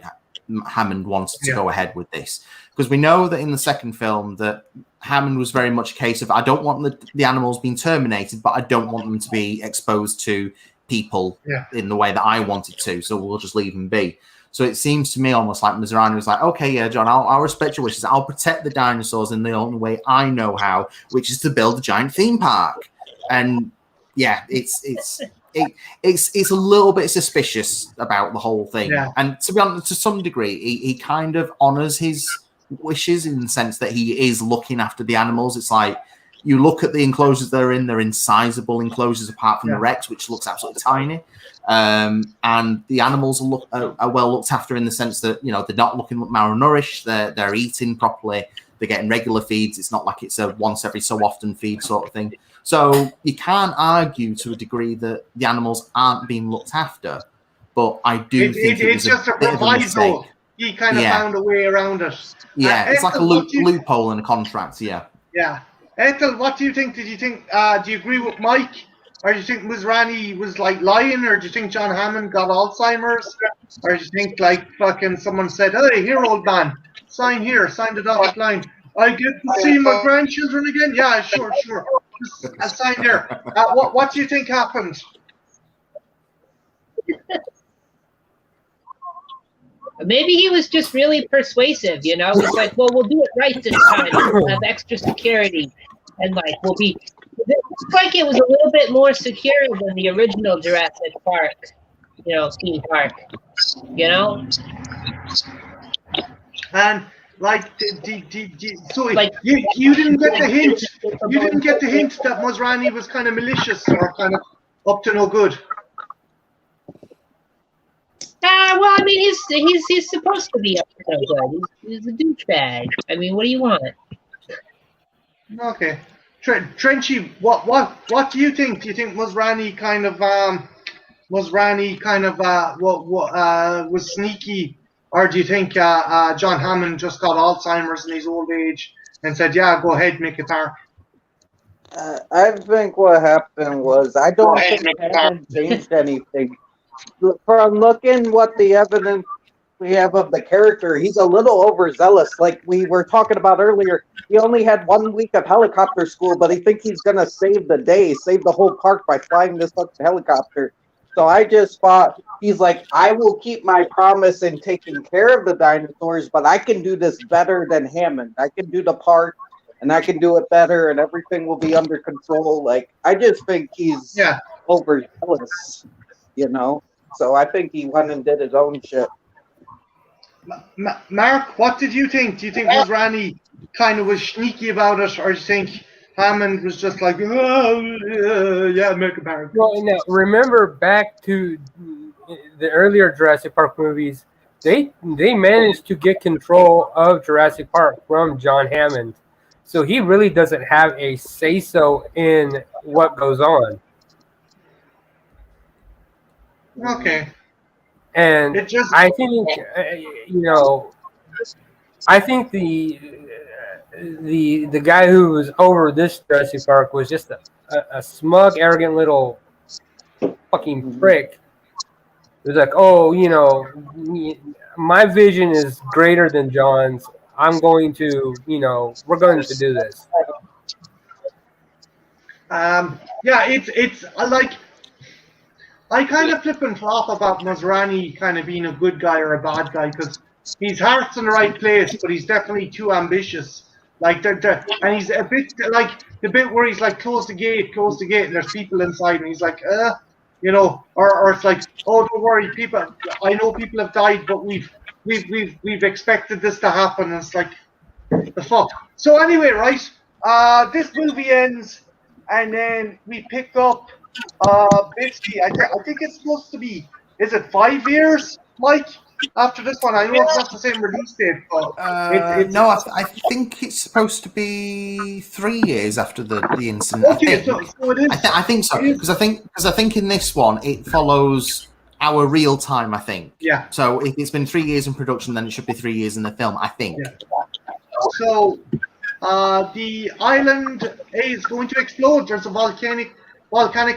Hammond wanted to go ahead with this. Because we know that in the second film that Hammond was very much a case of, I don't want the animals being terminated, but I don't want them to be exposed to people in the way that I wanted to, so we'll just leave them be. So it seems to me almost like Masrani was like, okay, yeah, John, I'll respect your wishes. I'll protect the dinosaurs in the only way I know how, which is to build a giant theme park. And yeah, it's a little bit suspicious about the whole thing. Yeah. And to be honest, to some degree, he kind of honors his wishes in the sense that he is looking after the animals. It's like, you look at the enclosures they're in sizable enclosures apart from the Rex, which looks absolutely tiny. And the animals are well looked after in the sense that, you know, they're not looking malnourished, they're eating properly, they're getting regular feeds. It's not like it's a once every so often feed sort of thing. So you can't argue to a degree that the animals aren't being looked after, but I do think it's just a proviso. He kind of found a way around it. Yeah, it's like a loophole in a contract. Yeah. Yeah. Ethel, what do you think? Did you think? Do you agree with Mike, or do you think Masrani was like lying, or do you think John Hammond got Alzheimer's, or do you think like fucking someone said, "Hey, here, old man, sign here, sign the dotted line. I get to see my grandchildren again." Yeah, sure. I'll sign there. What do you think happened? Maybe he was just really persuasive, you know. He's like, "Well, we'll do it right this time. We'll have extra security, and like we'll be." It looks like it was a little bit more secure than the original Jurassic Park, you know, theme park. You know. And like, so like, you didn't get the hint. You didn't get the hint that Masrani was kind of malicious or kind of up to no good. Well, I mean, he's supposed to be up to no good. He's a douchebag. I mean, what do you want? Okay, Trenchy, what do you think? Do you think Masrani kind of was sneaky, or do you think John Hammond just got Alzheimer's in his old age and said, "Yeah, go ahead, make it dark"? I think what happened was I don't think Hammond changed anything. From looking what the evidence we have of the character, he's a little overzealous. Like we were talking about earlier, he only had 1 week of helicopter school, but he thinks he's going to save the day, save the whole park by flying this helicopter. So I just thought, he's like, I will keep my promise in taking care of the dinosaurs, but I can do this better than Hammond. I can do the park, and I can do it better, and everything will be under control. Like, I just think he's overzealous, you know. So I think he went and did his own shit. Mark, what did you think? Do you think Masrani kind of was sneaky about it, or do you think Hammond was just like, oh, yeah, American Parent? Well, now, remember back to the earlier Jurassic Park movies, they managed to get control of Jurassic Park from John Hammond. So he really doesn't have a say-so in what goes on. Okay. And I think, I think the guy who was over this Jurassic Park was just a smug, arrogant little fucking prick. It was like, oh, my vision is greater than John's. I'm going to, we're going to do this. It's like, I kind of flip and flop about Masrani kind of being a good guy or a bad guy, because his heart's in the right place, but he's definitely too ambitious. Like, and he's a bit like the bit where he's like, close the gate, and there's people inside, and he's like, or it's like, oh, don't worry, people. I know people have died, but we've expected this to happen. And it's like, the fuck. So anyway, right? This movie ends, and then we pick up. Basically, I think it's supposed to be. Is it 5 years, Mike? After this one, I know it's not the same release date, but no, I think it's supposed to be 3 years after the incident. Okay, so it is. I think so, because I think in this one it follows our real time. I think. Yeah. So if it's been 3 years in production, then it should be 3 years in the film. I think. Yeah. So the island is going to explode. There's a volcanic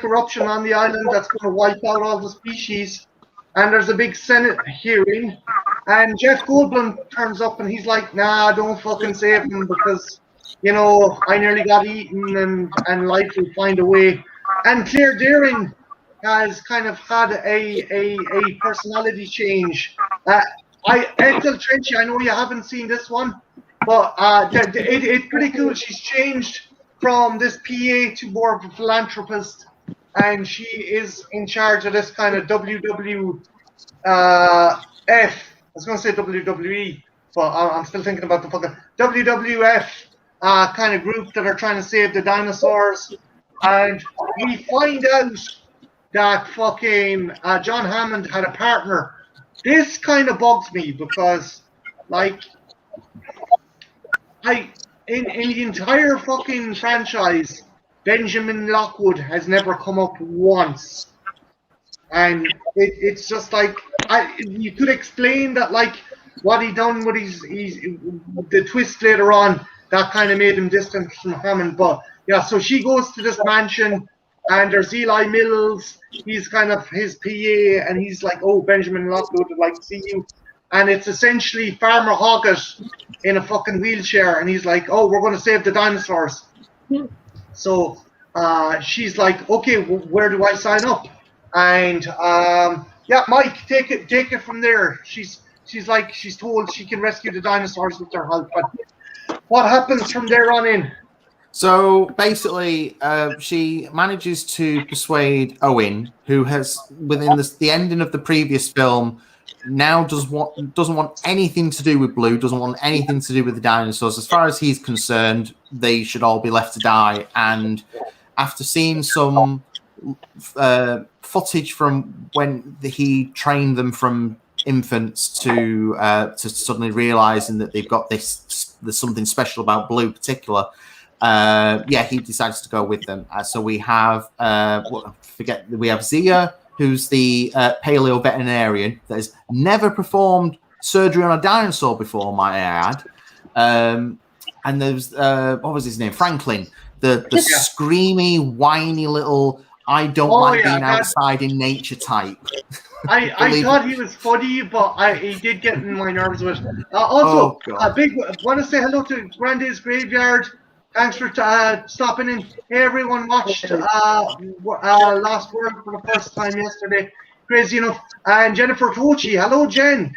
eruption on the island that's going to wipe out all the species. And there's a big Senate hearing, and Jeff Goldblum turns up, and he's like, "Nah, don't fucking save him, because, I nearly got eaten, and life will find a way." And Claire Dearing has kind of had a personality change. Ethel Trenchy, I know you haven't seen this one, but it's pretty cool. She's changed from this PA to more of a philanthropist. And she is in charge of this kind of WWF. I was going to say WWE, but I'm still thinking about the fucking WWF kind of group that are trying to save the dinosaurs. And we find out that fucking John Hammond had a partner. This kind of bugs me because, like, in the entire fucking franchise, Benjamin Lockwood has never come up once, and it's just like you could explain that, like, what he done with his the twist later on that kind of made him distant from Hammond. But yeah, so she goes to this mansion, and there's Eli Mills. He's kind of his PA, and he's like, "Oh, Benjamin Lockwood would like to see you," and it's essentially Farmer Hoggett in a fucking wheelchair, and he's like, "Oh, we're going to save the dinosaurs." So she's like, "Okay, where do I sign up?" And Mike, take it from there. She's told she can rescue the dinosaurs with their help. But what happens from there on in? So basically, she manages to persuade Owen, who has, within the ending of the previous film, now doesn't want anything to do with Blue, doesn't want anything to do with the dinosaurs. As far as he's concerned, they should all be left to die. And after seeing some footage from when he trained them from infants to suddenly realizing that they've got there's something special about Blue in particular, he decides to go with them. So we have we have Zia, who's the paleo veterinarian that has never performed surgery on a dinosaur before, might I add. And there's what was his name? Franklin, the screamy, whiny little "I don't like being outside in nature" type. I thought he was funny, but he did get in my nerves with. Also, want to say hello to Grande's Graveyard. Thanks for stopping in. Hey, everyone watched Lost World for the first time yesterday. Crazy enough. And Jennifer Tochi. Hello, Jen.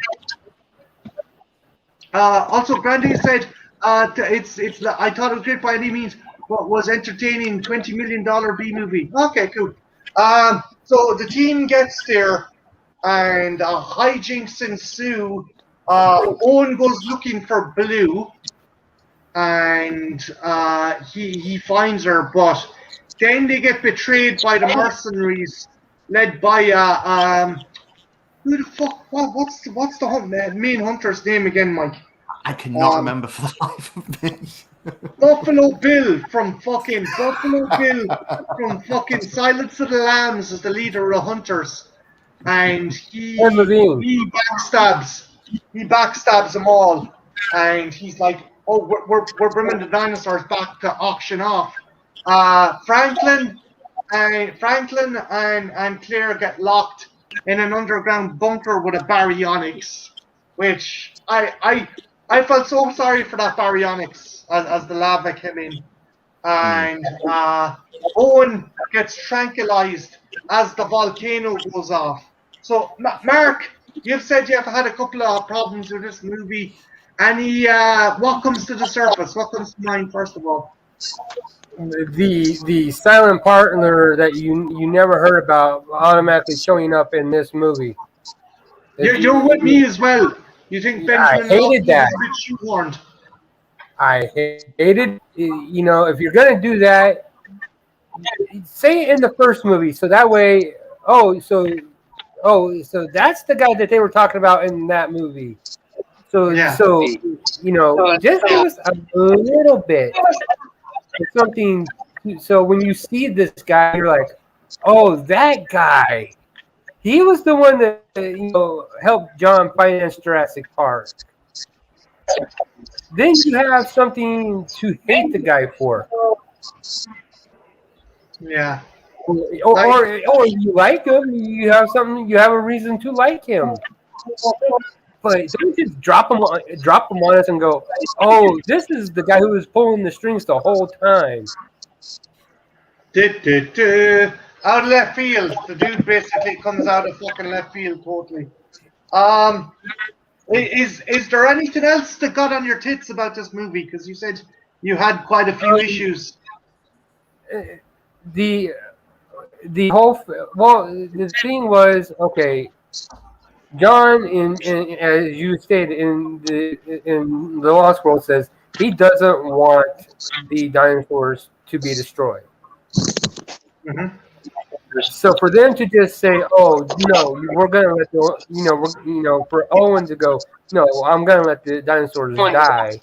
Also, Grandy said, it's. I thought it was great by any means. What was entertaining? $20 million B movie. Okay, cool. So the team gets there, and hijinks ensue. Owen goes looking for Blue, and he finds her, but then they get betrayed by the mercenaries, led by who the fuck? What's the main hunter's name again, Mike? I cannot remember for the life of me. Buffalo Bill from fucking Silence of the Lambs is the leader of the hunters, and he backstabs them all, and he's like, "Oh, we're bringing the dinosaurs back to auction off." Franklin and Claire get locked in an underground bunker with a baryonyx, which I felt so sorry for that baryonyx as the lava came in. And Owen gets tranquilized as the volcano goes off. So, Mark, you've said you've had a couple of problems with this movie. What comes to the surface? What comes to mind, first of all? The silent partner that you never heard about automatically showing up in this movie. You're with me as well. You think Ben I hated that. Shoehorned. I hated, if you're going to do that, say it in the first movie. So that way, so that's the guy that they were talking about in that movie. So just give us a little bit of something. So when you see this guy, you're like, oh, that guy. He was the one that helped John finance Jurassic Park. Then you have something to hate the guy for. Yeah. Or you like him. You have a reason to like him. But don't just drop him on us and go, oh, this is the guy who was pulling the strings the whole time. Out of left field. The dude basically comes out of fucking left field totally. Is there anything else that got on your tits about this movie? Because you said you had quite a few issues. The thing was, okay, John, as you stated in the Lost World, says he doesn't want the dinosaurs to be destroyed. Mm-hmm. So for them to just say, "Oh no, we're gonna let for Owen to go, no, I'm gonna let the dinosaurs die."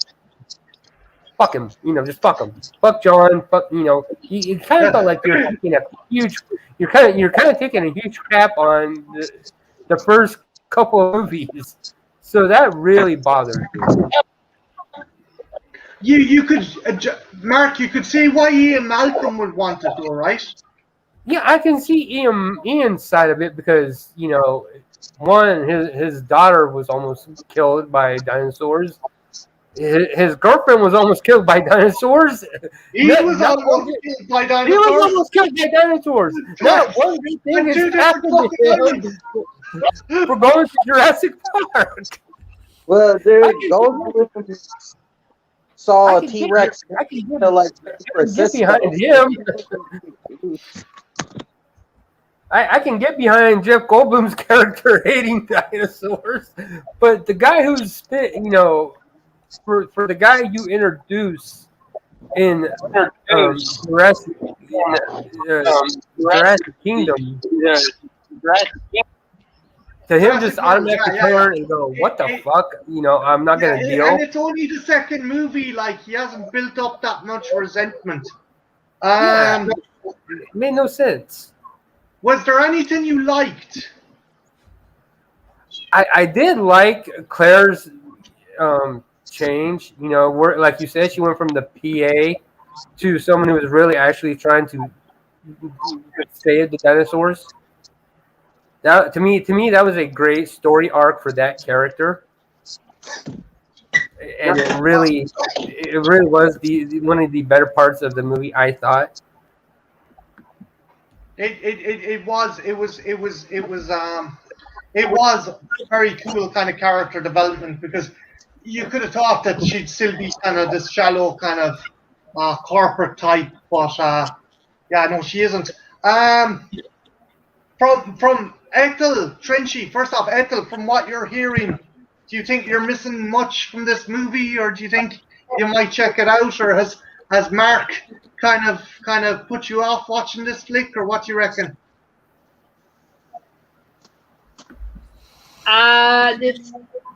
Fuck him, just fuck him. Fuck John. Fuck, it kind of felt like you're taking a huge, you're kind of taking a huge crap on the first couple of movies. So that really bothered me. You could, Mark, you could see why Ian Malcolm would want it, though, right? Yeah, I can see Ian's side of it because one, his daughter was almost killed by dinosaurs. His girlfriend was almost killed by dinosaurs. He was almost killed by dinosaurs. He was almost killed by dinosaurs. Not one good thing has happened to him. We're going to Jurassic Park. Well, there goes. Saw a T-Rex. I can get behind him. I can get behind Jeff Goldblum's character hating dinosaurs, but the guy who's for the guy you introduce in Jurassic Kingdom, to him just automatically turn and go, what the fuck? I'm not going to deal. And it's only the second movie, like, he hasn't built up that much resentment. It made no sense. Was there anything you liked? I did like Claire's change. Where, like you said, she went from the PA to someone who was really actually trying to save the dinosaurs. That to me, that was a great story arc for that character, and it really was one of the better parts of the movie, I thought. It was very cool kind of character development, because you could have thought that she'd still be kind of this shallow kind of corporate type, but yeah, no, she isn't. From Ethel Trenchy, first off, Ethel, from what you're hearing, do you think you're missing much from this movie, or do you think you might check it out, or has Mark kind of put you off watching this flick, or what do you reckon?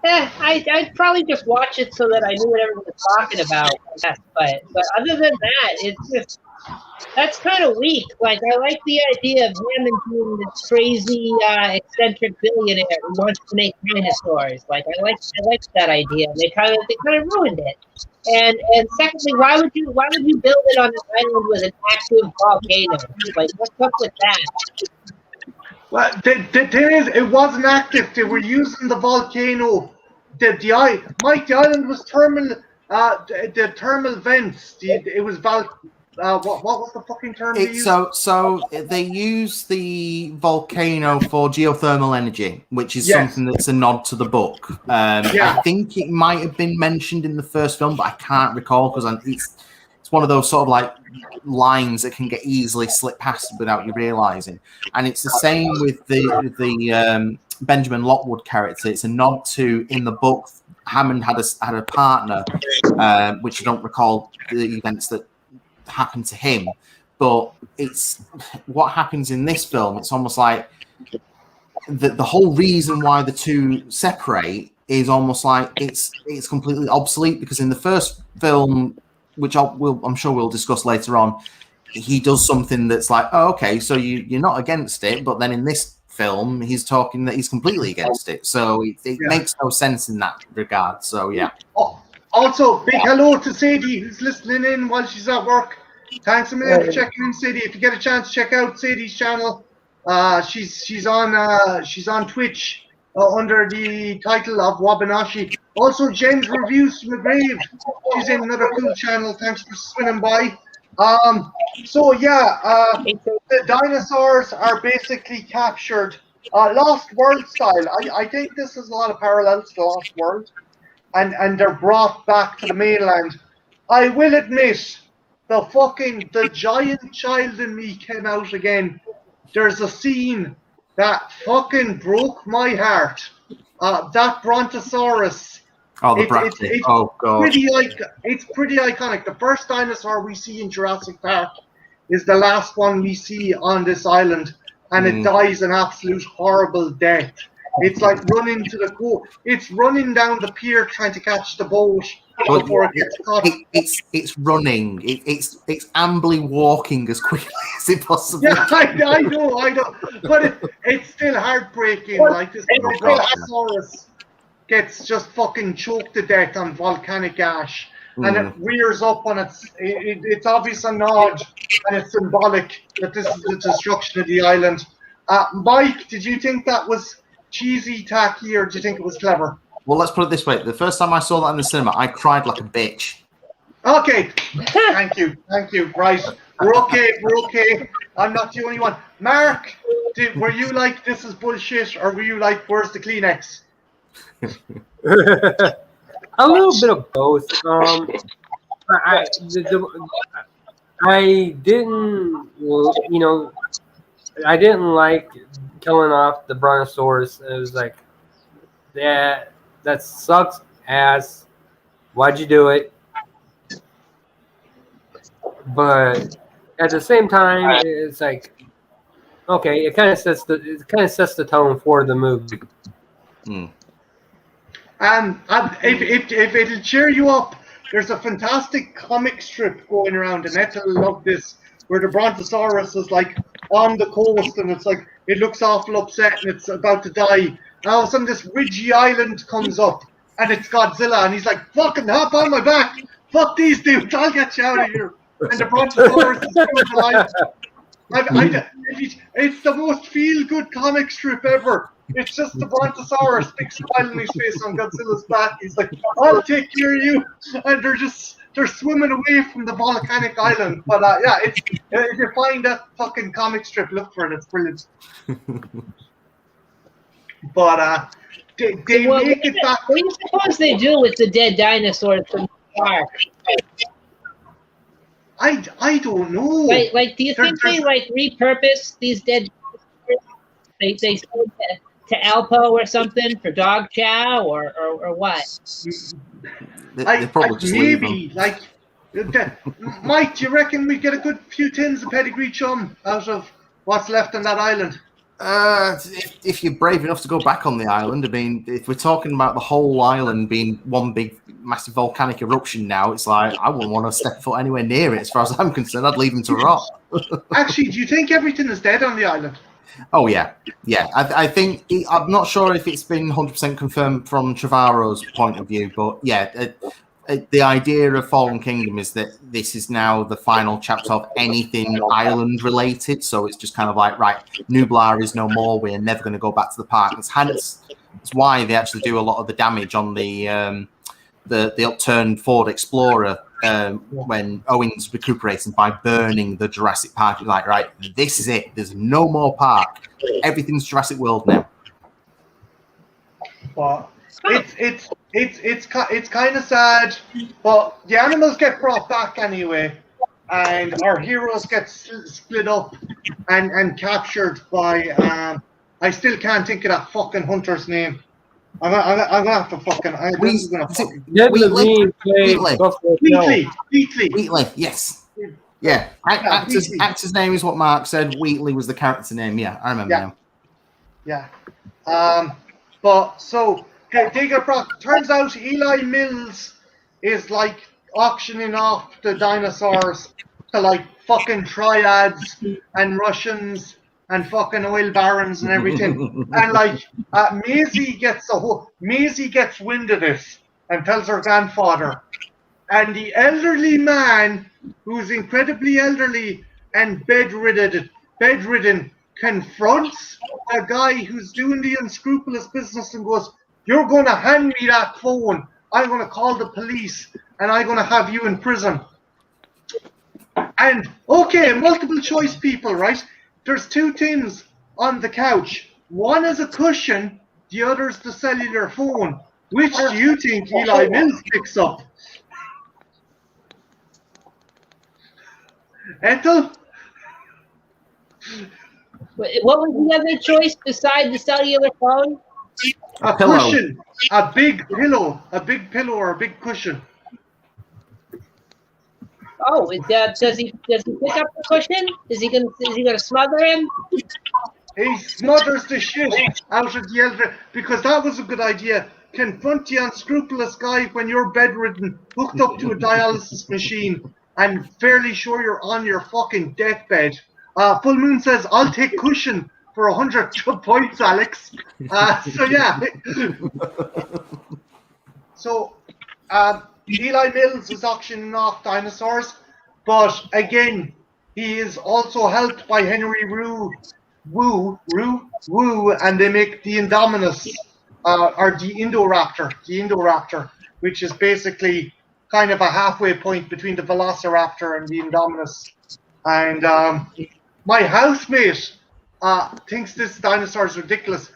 I'd probably just watch it so that I knew what everyone was talking about. Yes, but other than that, it's just that's kind of weak. Like, I like the idea of him being this crazy, eccentric billionaire who wants to make dinosaurs. Like, I like that idea. They kind of ruined it. And secondly, why would you build it on an island with an active volcano? Like, what's up with that? Well, the thing is, it wasn't active. They were using the volcano. The island was thermal. The thermal vents. It was what was the fucking term they used? So they use the volcano for geothermal energy, which is something that's a nod to the book. I think it might have been mentioned in the first film, but I can't recall because it's one of those sort of like lines that can get easily slipped past without you realizing. And it's the same with the Benjamin Lockwood character. It's a nod to, in the book, Hammond had a partner, which I don't recall the events that happened to him, but it's what happens in this film. It's almost like the whole reason why the two separate is almost like it's completely obsolete, because in the first film, which I'm sure we'll discuss later on, he does something that's like, oh, okay, so you're not against it, but then in this film he's talking that he's completely against it, so it makes no sense in that regard. So yeah. Also, big hello to Sadie, who's listening in while she's at work. Thanks a million for checking in, Sadie. If you get a chance, check out Sadie's channel. She's on Twitch under the title of Wabanashi. Also, Jen's Reviews from the Grave. She's in another cool channel. Thanks for swinging by. The dinosaurs are basically captured Lost World style. I think this is a lot of parallels to Lost World. And they're brought back to the mainland. I will admit, the giant child in me came out again. There's a scene that fucking broke my heart. That Brontosaurus. Oh, the Brachty. Oh, God. It's pretty iconic. The first dinosaur we see in Jurassic Park is the last one we see on this island, and it dies an absolute horrible death. It's like running to the coast. It's running down the pier trying to catch the boat before it gets caught. It's running. It's ambly walking as quickly as it possibly can. Yeah, I know. But it's still heartbreaking. Like this Brontosaurus gets just fucking choked to death on volcanic ash, and it rears up on it's obvious a nod, and it's symbolic that this is the destruction of the island. Mike, did you think that was cheesy, tacky, or do you think it was clever? Well, let's put it this way. The first time I saw that in the cinema, I cried like a bitch. Okay. Thank you. Right. We're okay. I'm not the only one. Mark, were you like, this is bullshit, or were you like, where's the Kleenex? A little bit of both. I didn't, I didn't like killing off the Brontosaurus. It was like, that sucks ass. Why'd you do it? But at the same time, it's like, okay, it kind of sets the tone for the movie. If it'll cheer you up, there's a fantastic comic strip going around, and Ethel will love this, where the Brontosaurus is like on the coast, and it's like it looks awful upset, and it's about to die. And all of a sudden, this ridgy island comes up, and it's Godzilla, and he's like, "Fucking hop on my back! Fuck these dudes! I'll get you out of here!" And the Brontosaurus is coming to life. It's the most feel-good comic strip ever. It's just the Brontosaurus, big smile on his face on Godzilla's back. He's like, "I'll take care of you," and they're swimming away from the volcanic island. But if you find that fucking comic strip, look for it. It's brilliant. But they Well, make it back. what do you suppose they do with the dead dinosaurs from the park? I don't know. Like, do you think they like repurpose these dead? They send to Alpo or something for dog chow or what? They probably just leave them. Maybe like, Mike. Do you reckon we get a good few tins of pedigree chum out of what's left on that island? If you're brave enough to go back on the island, I mean, if we're talking about the whole island being one big, massive volcanic eruption now, it's like I wouldn't want to step foot anywhere near it. As far as I'm concerned, I'd leave them to rot. Actually, do you think everything is dead on the island? Oh yeah. I think I'm not sure if it's been 100% confirmed from Trevorrow's point of view, but yeah. The idea of Fallen Kingdom is that this is now the final chapter of anything island related. So it's just kind of like, right, Nublar is no more. We're never going to go back to the park. It's why they actually do a lot of the damage on the upturned Ford Explorer when Owen's recuperating by burning the Jurassic Park. It's like, right, this is it. There's no more park. Everything's Jurassic World now. But it's kind of sad, but the animals get brought back anyway, and our heroes get split up and captured by I still can't think of that fucking hunter's name. I'm gonna have to fucking. Wheatley, yes. Yeah, actor's name is what Mark said. Wheatley was the character name. Yeah, I remember now. Yeah. But so they get brought. Turns out Eli Mills is like auctioning off the dinosaurs to like fucking triads and Russians and fucking oil barons and everything. And like Maisie gets wind of this and tells her grandfather. And the elderly man, who's incredibly elderly and bedridden, confronts a guy who's doing the unscrupulous business and goes, "You're going to hand me that phone. I'm going to call the police and I'm going to have you in prison." And okay, multiple choice people, right? There's two things on the couch. One is a cushion, the other's the cellular phone. Which do you think Eli Mills picks up? Ethel? What was the other choice beside the cellular phone? A cushion, a big pillow or a big cushion. Oh, does he pick up the cushion? Is he gonna smother him? He smothers the shit out of the elder, because that was a good idea. Confront the unscrupulous guy when you're bedridden, hooked up to a dialysis machine, and fairly sure you're on your fucking deathbed. Full Moon says, "I'll take cushion for 100 points, Alex." So yeah. So Eli Mills is auctioning off dinosaurs, but again, he is also helped by Henry Wu, and they make the Indominus, or the Indoraptor, which is basically kind of a halfway point between the Velociraptor and the Indominus. And my housemate thinks this dinosaur is ridiculous.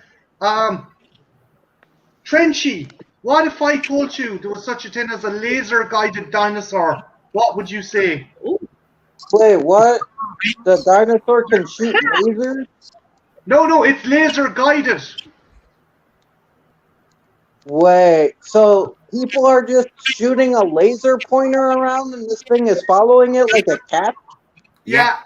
Trenchy, what if I told you there was such a thing as a laser-guided dinosaur? What would you say? Wait, what? The dinosaur can shoot lasers? No, it's laser-guided. Wait, so people are just shooting a laser pointer around and this thing is following it like a cat? Yeah.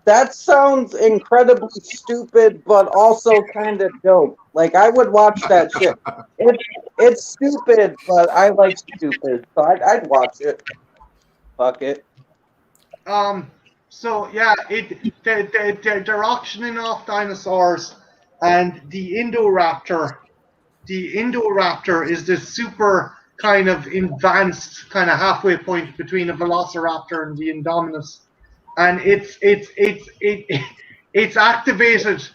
That sounds incredibly stupid, but also kind of dope. Like, I would watch that shit. It's stupid, but I like stupid, so I'd watch it. Fuck it. So yeah, they're auctioning off dinosaurs, and the Indoraptor is this super kind of advanced, kind of halfway point between a Velociraptor and the Indominus, and it's activated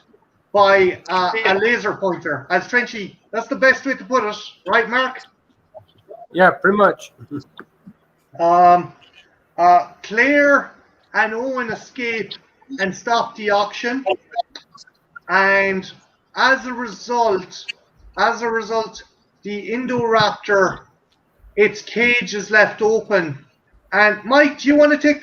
by a laser pointer. As Trenchy, that's the best way to put it, right, Mark? Yeah, pretty much. Claire and Owen escape and stop the auction, and as a result, the Indoraptor, its cage is left open. And Mike, do you want to take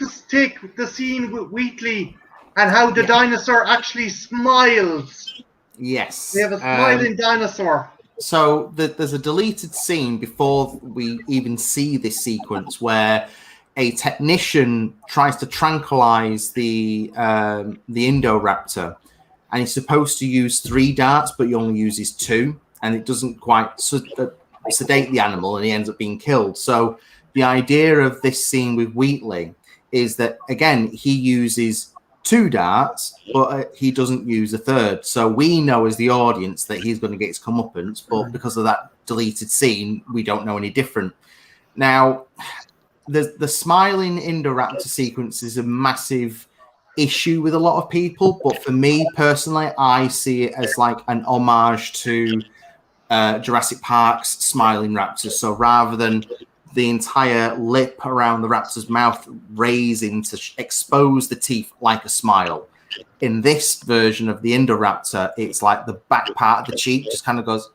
the scene with Wheatley and how the dinosaur actually smiles? Yes. We have a smiling dinosaur. So there's a deleted scene before we even see this sequence where a technician tries to tranquilize the Indoraptor, and he's supposed to use 3 darts, but he only uses 2, and it doesn't quite sedate the animal, and he ends up being killed. So the idea of this scene with Wheatley is that, again, he uses 2 darts, but he doesn't use a 3rd. So we know as the audience that he's going to get his comeuppance, but because of that deleted scene, we don't know any different. Now, the smiling Indoraptor sequence is a massive issue with a lot of people, but for me personally, I see it as like an homage to Jurassic Park's smiling raptors. So rather than the entire lip around the raptor's mouth raising to expose the teeth like a smile, in this version of the Indoraptor, it's like the back part of the cheek just kind of goes,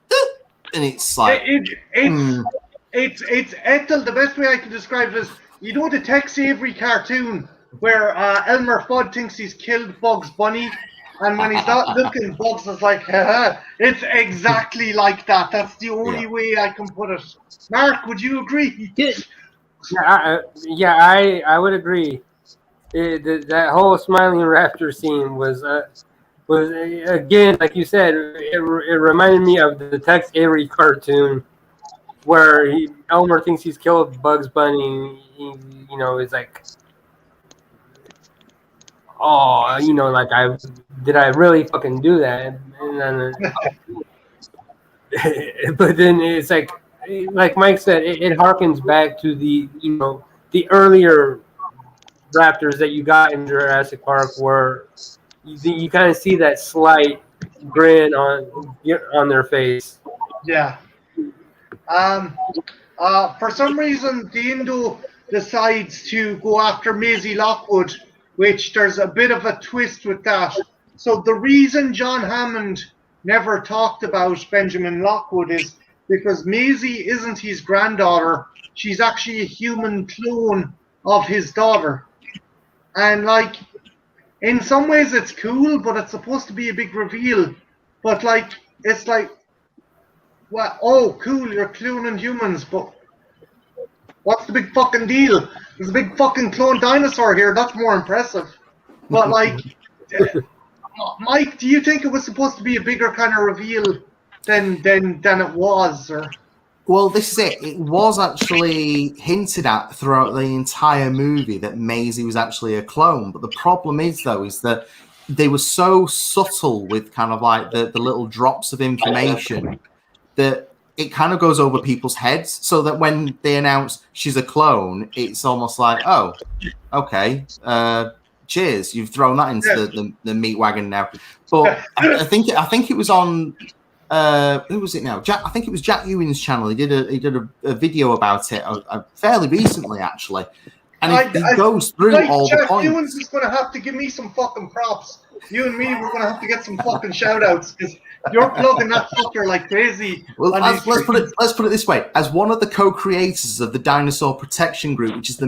and it's like it's Ethel. The best way I can describe it is, you know, the Tex Avery cartoon where Elmer Fudd thinks he's killed Bugs Bunny, and when he's not looking, Bugs is like, haha. It's exactly like that. That's the only way I can put it. Mark, would you agree? I would agree. That whole smiling raptor scene was again, like you said, it reminded me of the Tex Avery cartoon where Elmer thinks he's killed Bugs Bunny. You know, it's like, oh, you know, like did I really fucking do that? And then, but then it's like Mike said, it harkens back to the earlier raptors that you got in Jurassic Park, where you kind of see that slight grin on their face. Yeah. For some reason, the Indo decides to go after Maisie Lockwood, which there's a bit of a twist with that. So the reason John Hammond never talked about Benjamin Lockwood is because Maisie isn't his granddaughter. She's actually a human clone of his daughter. And, like, in some ways it's cool, but it's supposed to be a big reveal. But, like, it's like, well, oh, cool, you're cloning humans, but what's the big fucking deal? There's a big fucking clone dinosaur here. That's more impressive. But, like, Mike, do you think it was supposed to be a bigger kind of reveal than it was? Or? Well, this is it. It was actually hinted at throughout the entire movie that Maisie was actually a clone. But the problem is, though, is that they were so subtle with kind of like the little drops of information that it kind of goes over people's heads, so that when they announce she's a clone, it's almost like, oh, okay, cheers, you've thrown that into the meat wagon now. But I think it was on who was it now? I think it was Jack Ewing's channel. He did a video about it fairly recently, actually, and he goes through all the points. Jack Ewing's is going to have to give me some fucking props. You and me, we're going to have to get some fucking shout outs, because you're plugging that fucker like crazy. Well, let's put it this way. As one of the co-creators of the Dinosaur Protection Group, which is the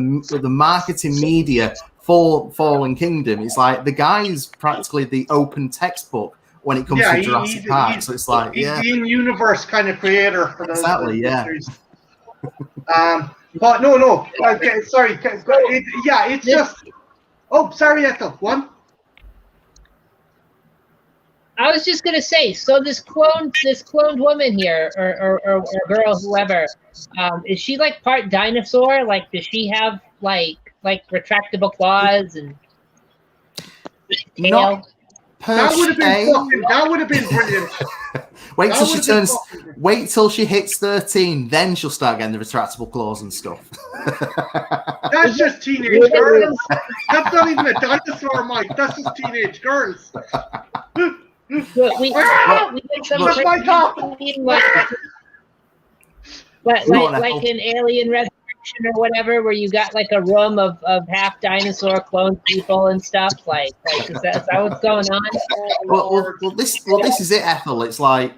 marketing media for Fallen Kingdom, it's like the guy's practically the open textbook when it comes to Jurassic Park. So it's like, he's the in-universe kind of creator for those. Exactly, yeah. But no. Okay, sorry. It's just. Oh, sorry, Ethel. One. I was just gonna say, so this cloned woman here, or girl, whoever, is she like part dinosaur? Like, does she have like retractable claws and tail? Not That would have been brilliant. Wait till she hits 13, then she'll start getting the retractable claws and stuff. That's just teenage girls. That's not even a dinosaur, Mike. That's just teenage girls. We did some like an Alien Resurrection or whatever, where you got like a room of half dinosaur clone people and stuff? Like is that what's going on? Well, this is it, Ethel. It's like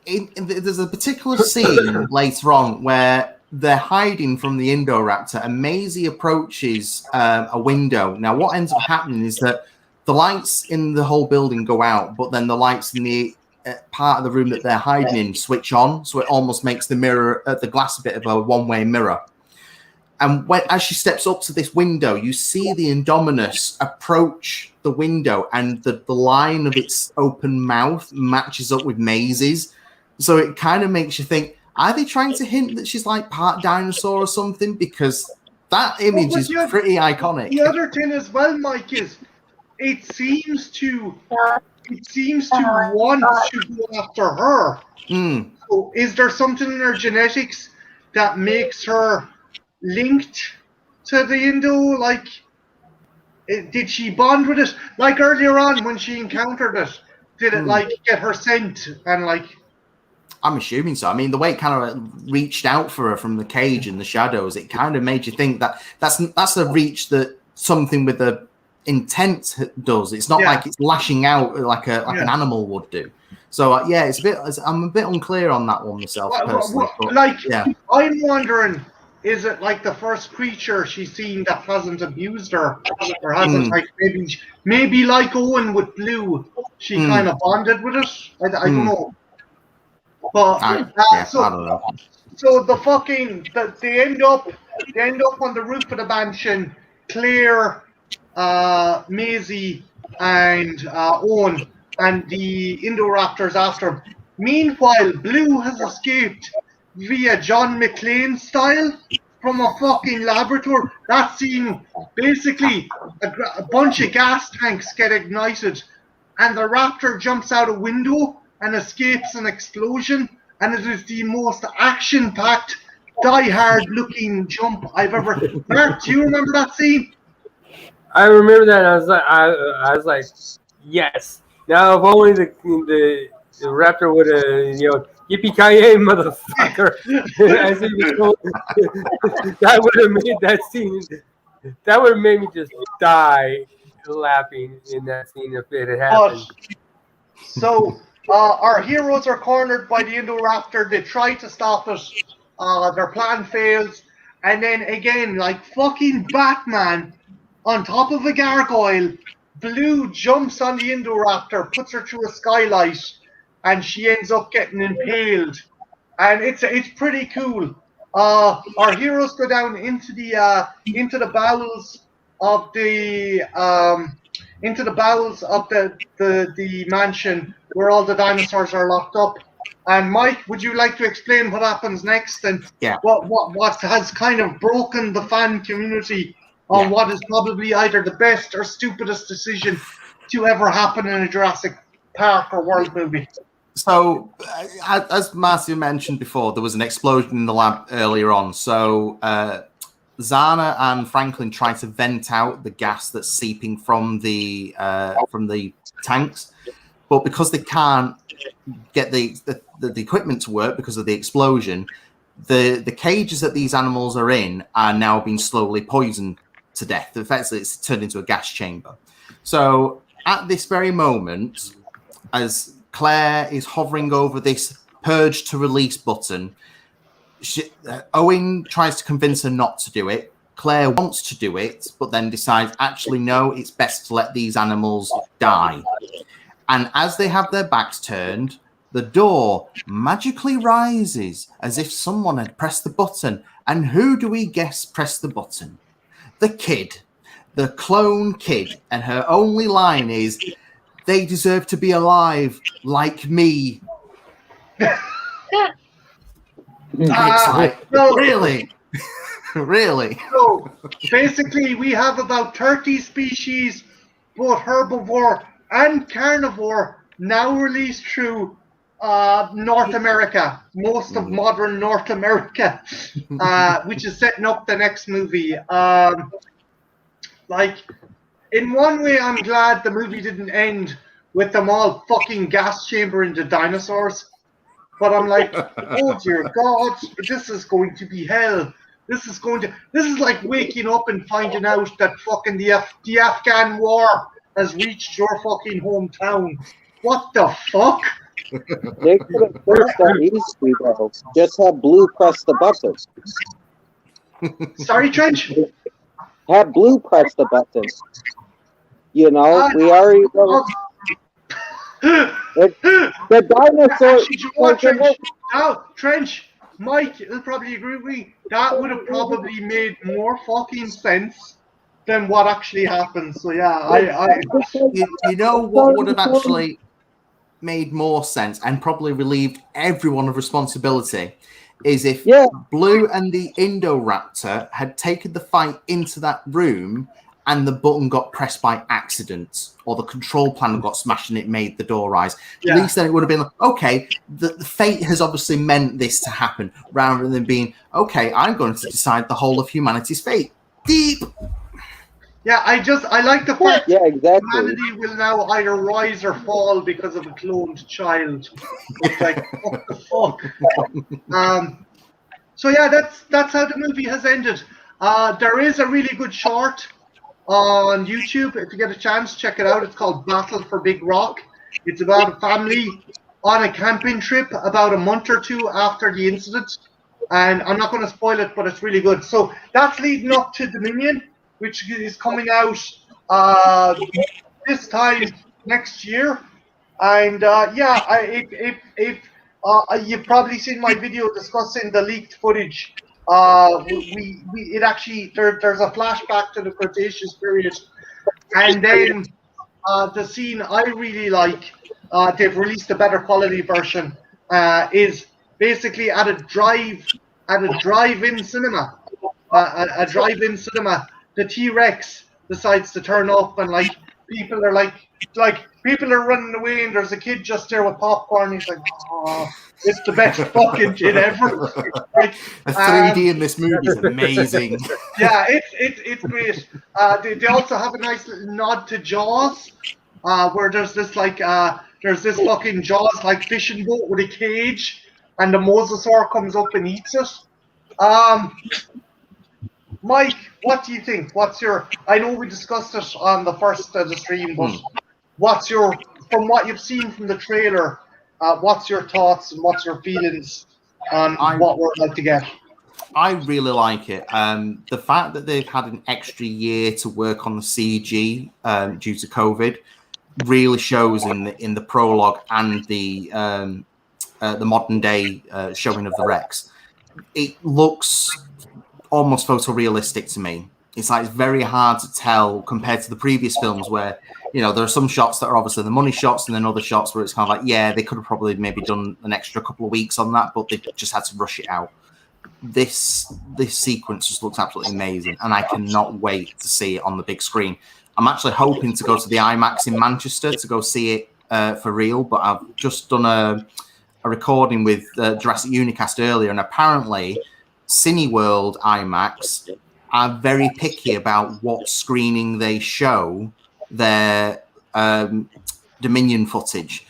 there's a particular scene later on where they're hiding from the Indoraptor, and Maisie approaches a window. Now, what ends up happening is that the lights in the whole building go out, but then the lights in the part of the room that they're hiding in switch on, so it almost makes the glass a bit of a one-way mirror. And as she steps up to this window, you see the Indominus approach the window, and the line of its open mouth matches up with Maisie's. So it kind of makes you think, are they trying to hint that she's like part dinosaur or something? Because that image is pretty iconic. The other thing as well, Mike, is it seems to want to go after her. Mm. So is there something in her genetics that makes her linked to the Indo? Like, did she bond with it? Like earlier on when she encountered it, did it like get her scent and like? I'm assuming so. I mean, the way it kind of reached out for her from the cage in the shadows, it kind of made you think that that's a reach that something with the intent does. It's not like it's lashing out like an animal would do. So it's a bit. I'm a bit unclear on that one myself personally. I'm wondering, is it like the first creature she's seen that hasn't abused her or hasn't like maybe like Owen with Blue, she kind of bonded with it. I don't know. But I don't know. So they end up on the roof of the mansion. Claire, Maisie, and Owen, and the Indoraptors after him. Meanwhile, Blue has escaped via John McClane style from a fucking laboratory. That scene, basically, a bunch of gas tanks get ignited, and the raptor jumps out a window and escapes an explosion, and it is the most action-packed, die-hard-looking jump I've ever. Mark, do you remember that scene? I remember that. I was like, yes. Now, if only the raptor would have, yippee-ki-yay, motherfucker. As he was going, that would have made that scene. That would have made me just die laughing in that scene if it had happened. So our heroes are cornered by the Indoraptor. They try to stop it. Their plan fails. And then again, like fucking Batman, on top of a gargoyle, Blue jumps on the Indoraptor, puts her through a skylight, and she ends up getting impaled. And it's pretty cool. Our heroes go down into the bowels of the mansion where all the dinosaurs are locked up. And Mike, would you like to explain what happens next and what has kind of broken the fan community on what is probably either the best or stupidest decision to ever happen in a Jurassic Park or World movie? So, as Marcia mentioned before, there was an explosion in the lab earlier on. So, Zana and Franklin try to vent out the gas that's seeping from the tanks, but because they can't get the equipment to work because of the explosion, the cages that these animals are in are now being slowly poisoned to death. Effectively, it's turned into a gas chamber. So, at this very moment, as Claire is hovering over this purge to release button, Owen tries to convince her not to do it. Claire wants to do it, but then decides, actually, no, it's best to let these animals die. And as they have their backs turned, the door magically rises as if someone had pressed the button. And who do we guess pressed the button? The kid, the clone kid. And her only line is, "They deserve to be alive like me." It's like, no. Really? Really? So basically, we have about 30 species, both herbivore and carnivore, now released through North America, most of modern North America, which is setting up the next movie. In one way, I'm glad the movie didn't end with them all fucking gas chamber into dinosaurs. But I'm like, oh dear God, this is going to be hell. This is like waking up and finding out that fucking the Afghan war has reached your fucking hometown. What the fuck? They could have fixed that easily, though. Just have Blue press the button. Sorry, Trench? Have Blue press the button. You know, we already know. The dinosaur. Actually, you know what, Trench? Now, Trench, Mike will probably agree with me. That would have probably made more fucking sense than what actually happened. So yeah, You know what would have actually made more sense and probably relieved everyone of responsibility is if Blue and the Indoraptor had taken the fight into that room and the button got pressed by accident or the control panel got smashed and it made the door rise. At least then it would have been like, okay, the fate has obviously meant this to happen, rather than being, okay, I'm going to decide the whole of humanity's fate. Deep. Yeah, I like the fact exactly. humanity will now either rise or fall because of a cloned child. It's like, what the fuck? So yeah, that's how the movie has ended. There is a really good short on YouTube. If you get a chance, check it out. It's called Battle for Big Rock. It's about a family on a camping trip about a month or two after the incident. And I'm not going to spoil it, but it's really good. So that's leading up to Dominion, which is coming out this time next year. And you've probably seen my video discussing the leaked footage. It actually there's a flashback to the Cretaceous period, and then the scene I really like. They've released a better quality version. Is basically at a drive-in cinema. A drive-in cinema. The T-Rex decides to turn up, and people are people are running away, and there's a kid just there with popcorn. He's like, "Oh, it's the best fucking shit ever!" The 3D in this movie is amazing. Yeah, it's great. They also have a nice little nod to Jaws, where there's this fucking Jaws like fishing boat with a cage, and the mosasaur comes up and eats it. Mike, what do you think? I know we discussed it on the first of the stream, but from what you've seen from the trailer, what's your thoughts and what's your feelings on what we're about to get? I really like it. The fact that they've had an extra year to work on the CG due to COVID really shows in the prologue and the modern day showing of the Rex. It looks almost photorealistic to me. It's very hard to tell compared to the previous films where, there are some shots that are obviously the money shots and then other shots where it's kind of they could have probably maybe done an extra couple of weeks on that, but they just had to rush it out. This sequence just looks absolutely amazing, and I cannot wait to see it on the big screen. I'm actually hoping to go to the IMAX in Manchester to go see it for real, but I've just done a recording with Jurassic Unicast earlier, and apparently Cineworld IMAX are very picky about what screening they show their Dominion footage.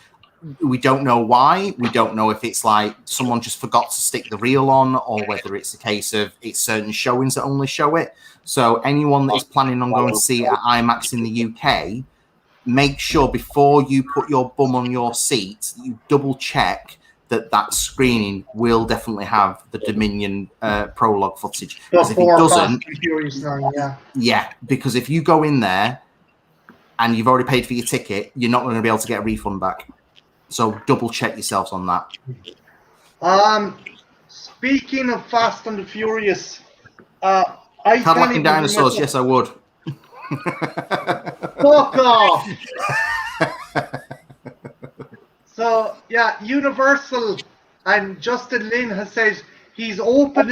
We don't know why. We don't know if it's someone just forgot to stick the reel on, or whether it's a case of it's certain showings that only show it. So anyone that is planning on going to see it at IMAX in the UK, make sure before you put your bum on your seat, you double check that screening will definitely have the Dominion prologue footage. Because if it doesn't, because if you go in there and you've already paid for your ticket, you're not going to be able to get a refund back. So double check yourselves on that. Speaking of Fast and the Furious, Cadillac dinosaurs, yes, I would. Fuck off. So yeah, Universal and Justin Lin has said he's open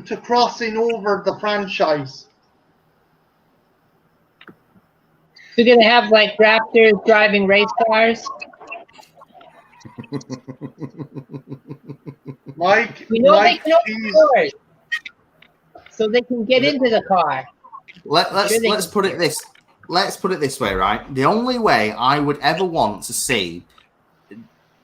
to crossing over the franchise. We're gonna have Raptors driving race cars. Mike, we know they can open doors, so they can get into the car. Let's put it this way, right? The only way I would ever want to see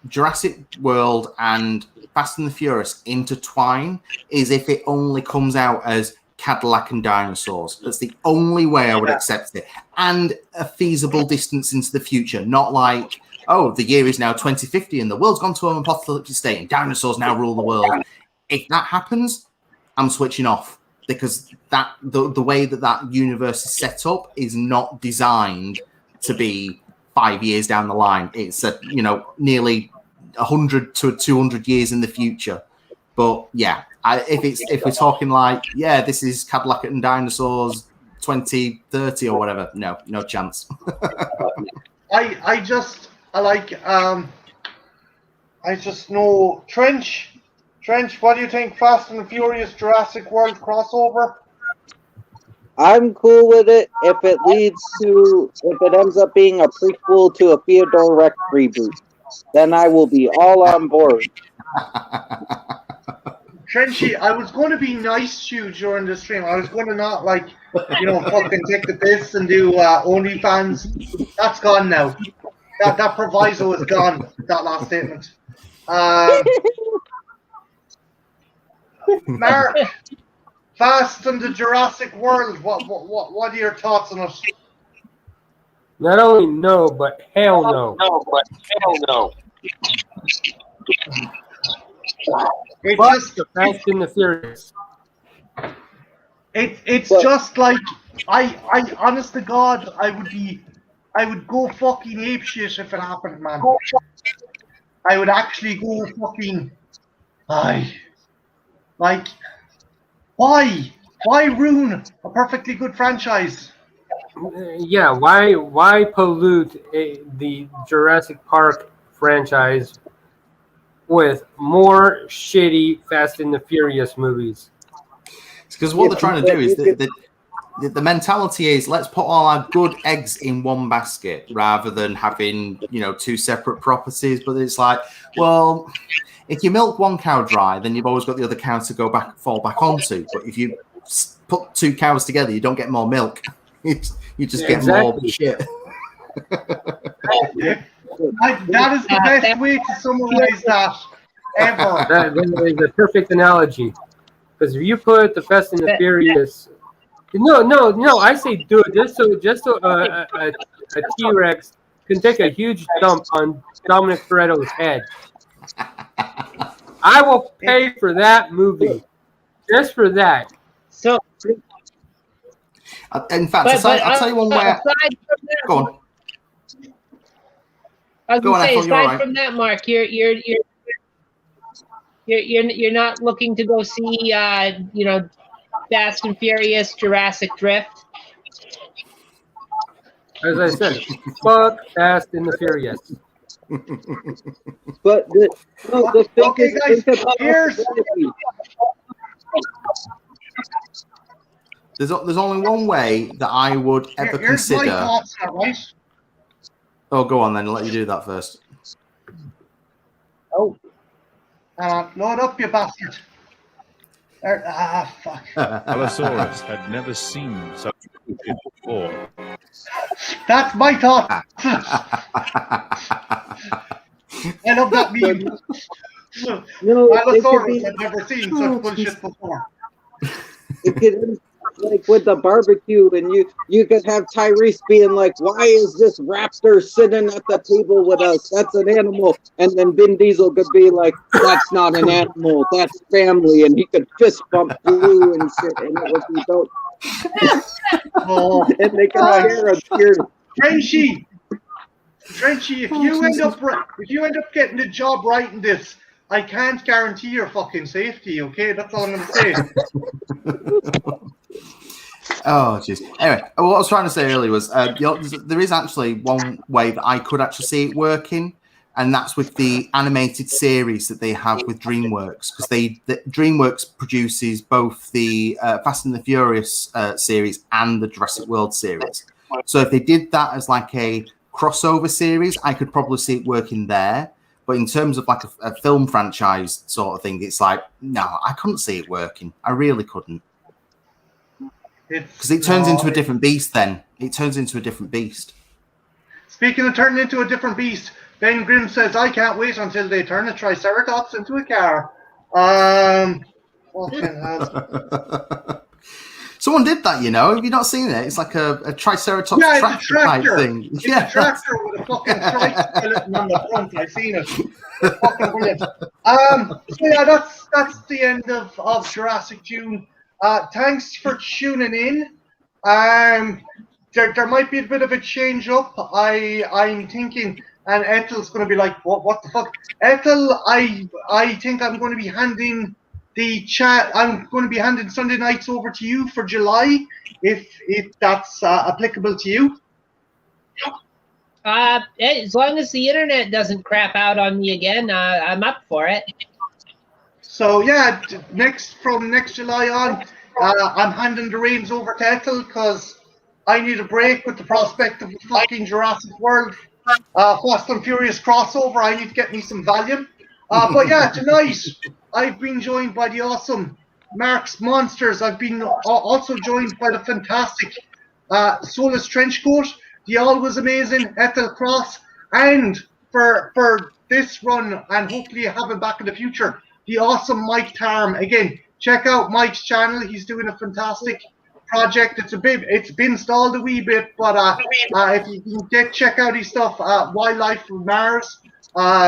Jurassic World and Fast and the Furious intertwine is if it only comes out as Cadillac and dinosaurs. That's the only way I would accept it. And a feasible distance into the future, not like, oh, the year is now 2050 and the world's gone to an apocalyptic state and dinosaurs now rule the world. If that happens, I'm switching off, because that the way that universe is set up is not designed to be 5 years down the line. It's nearly 100 to 200 years in the future. But yeah, if we're talking like, this is Cadillac and dinosaurs 2030 or whatever, no chance. I just know Trench, what do you think? Fast and the Furious Jurassic World crossover? I'm cool with it if it ends up being a prequel to a Theodore Rex reboot. Then I will be all on board. Trenchy, I was going to be nice to you during the stream. I was going to not fucking take the piss and do OnlyFans. That's gone now. That proviso is gone. That last statement. Mark, Fast and the Jurassic World. What are your thoughts on it? Not only no, but hell no. It's just Fast and the Furious. It's just like I honest to God, I would go fucking apeshit if it happened, man. I would actually go fucking like why ruin a perfectly good franchise? Yeah, why pollute the Jurassic Park franchise with more shitty Fast and the Furious movies? It's because what they're trying to do is the mentality is, let's put all our good eggs in one basket rather than having two separate properties. But it's like, well, if you milk one cow dry, then you've always got the other cow to fall back onto. But if you put two cows together, you don't get more milk. You just get more shit. That is the best way to summarize that ever. That is a perfect analogy. Because if you put the Fast and the Furious, no, I say do it just so a T-Rex can take a huge dump on Dominic Toretto's head. I will pay for that movie just for that. So, in fact, I'll tell you one way. Go on. I was going to say, aside from that, Mark, you're not looking to go see, Fast and Furious, Jurassic Drift. As I said, fuck Fast and the Furious. But the thing is, there's only one way that I would ever consider. My thoughts, right? Oh, go on then. I'll let you do that first. Oh. Load up, you bastard. Fuck. Allosaurus had never seen such a creature before. That's my thought. I love that meme. Allosaurus had never seen such bullshit before. It could, like with the barbecue, and you could have Tyrese being like, "Why is this raptor sitting at the table with us? That's an animal." And then Vin Diesel could be like, "That's not an animal. That's family." And he could fist bump you and shit, and it would be dope. And they could share a beer. Trenchy, if you end up getting the job writing this, I can't guarantee your fucking safety. Okay, that's all I'm gonna say. Oh, jeez. Anyway, what I was trying to say earlier was there is actually one way that I could actually see it working, and that's with the animated series that they have with DreamWorks, because DreamWorks produces both the Fast and the Furious series and the Jurassic World series. So if they did that as like a crossover series, I could probably see it working there. But in terms of like a film franchise sort of thing, it's like, no, I couldn't see it working. I really couldn't. Because it turns into a different beast then. It turns into a different beast. Speaking of turning into a different beast, Ben Grimm says, I can't wait until they turn a Triceratops into a car. Fucking hell. Someone did that, you know. Have you not seen it? It's like a Triceratops Yeah, it's a tractor type tractor. thing. It's a tractor with a fucking skeleton on the front. I've seen it. It's fucking brilliant. So yeah, that's the end of Jurassic June. Thanks for tuning in. There might be a bit of a change up. I'm thinking, and Ethel's going to be like, what the fuck? Ethel, I think I'm going to be handing the chat. I'm going to be handing Sunday nights over to you for July, if that's applicable to you. As long as the internet doesn't crap out on me again, I'm up for it. So yeah, from next July on, I'm handing the reins over to Ethel because I need a break with the prospect of the fucking Jurassic World Fast and Furious crossover. I need to get me some Valium. But yeah, tonight I've been joined by the awesome Mark's Monsters. I've been also joined by the fantastic Solus Trenchcoat, the always amazing Ethel Cross, and for this run, and hopefully have him back in the future, the awesome Mike Tarm. Again, check out Mike's channel. He's doing a fantastic project. It's been stalled a wee bit, but if you can check out his stuff, Wildlife from Mars.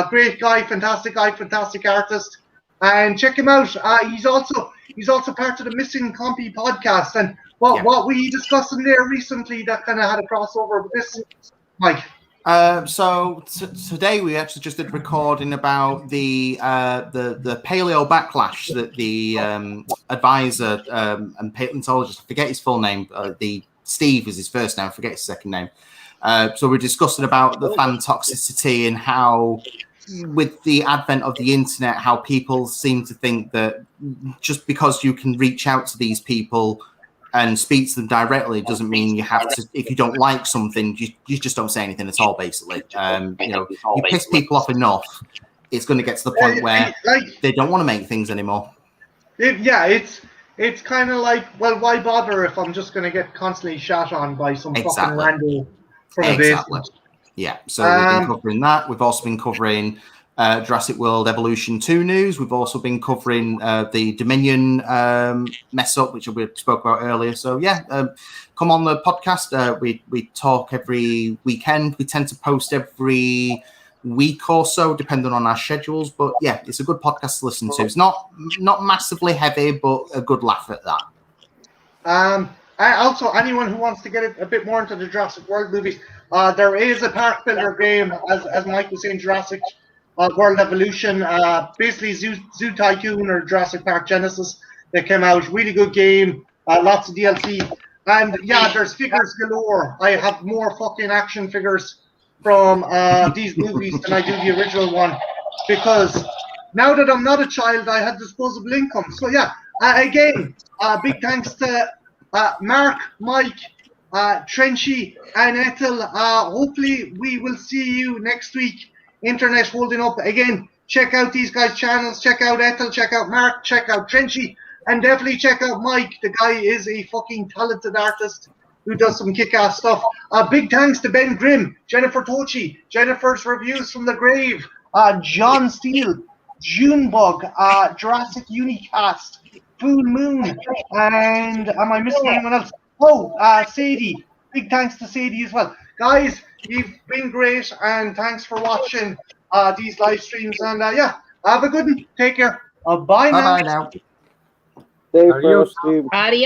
Great guy, fantastic artist, and check him out. He's also part of the Missing Compy podcast. And what were you discussing there recently that kind of had a crossover with this, Mike? So today we actually just did recording about the paleo backlash that the advisor and paleontologist, I forget his full name, Steve is his first name, I forget his second name. So we're discussing about the fan toxicity and how, with the advent of the internet, how people seem to think that just because you can reach out to these people and speak to them directly doesn't mean you have to. If you don't like something, you just don't say anything at all. Basically, you piss people off enough, it's going to get to the point where they don't want to make things anymore. It's kind of like, well, why bother if I'm just going to get constantly shot on by some fucking rando from a basement? Yeah. So we've been covering that. We've also been covering Jurassic World Evolution 2 news. We've also been covering the Dominion mess up, which we spoke about earlier. So yeah, come on the podcast. We talk every weekend. We tend to post every week or so, depending on our schedules. But yeah, it's a good podcast to listen to. It's not massively heavy, but a good laugh at that. Also, anyone who wants to get a bit more into the Jurassic World movies, there is a park builder game, as Mike was saying, Jurassic World Evolution, basically Zoo Tycoon or Jurassic Park Genesis that came out. Really good game, lots of DLC, and yeah, there's figures galore. I have more fucking action figures from these movies than I do the original one, because now that I'm not a child, I had disposable income. So yeah, again, big thanks to Mark, Mike, Trenchy, and Ethel. Hopefully we will see you next week. Internet holding up. Again, check out these guys' channels. Check out Ethel, check out Mark, check out Trenchy, and definitely check out Mike. The guy is a fucking talented artist who does some kick-ass stuff. Big thanks to Ben Grimm, Jennifer Tochi, Jennifer's Reviews from the Grave, John Steele, Junebug, Jurassic Unicast, Full Moon, and am I missing anyone else? Sadie. Big thanks to Sadie as well. Guys, you've been great, and thanks for watching these live streams. And yeah, have a good one. Take care. Bye now. Bye now. Stay first, Steve. Adios.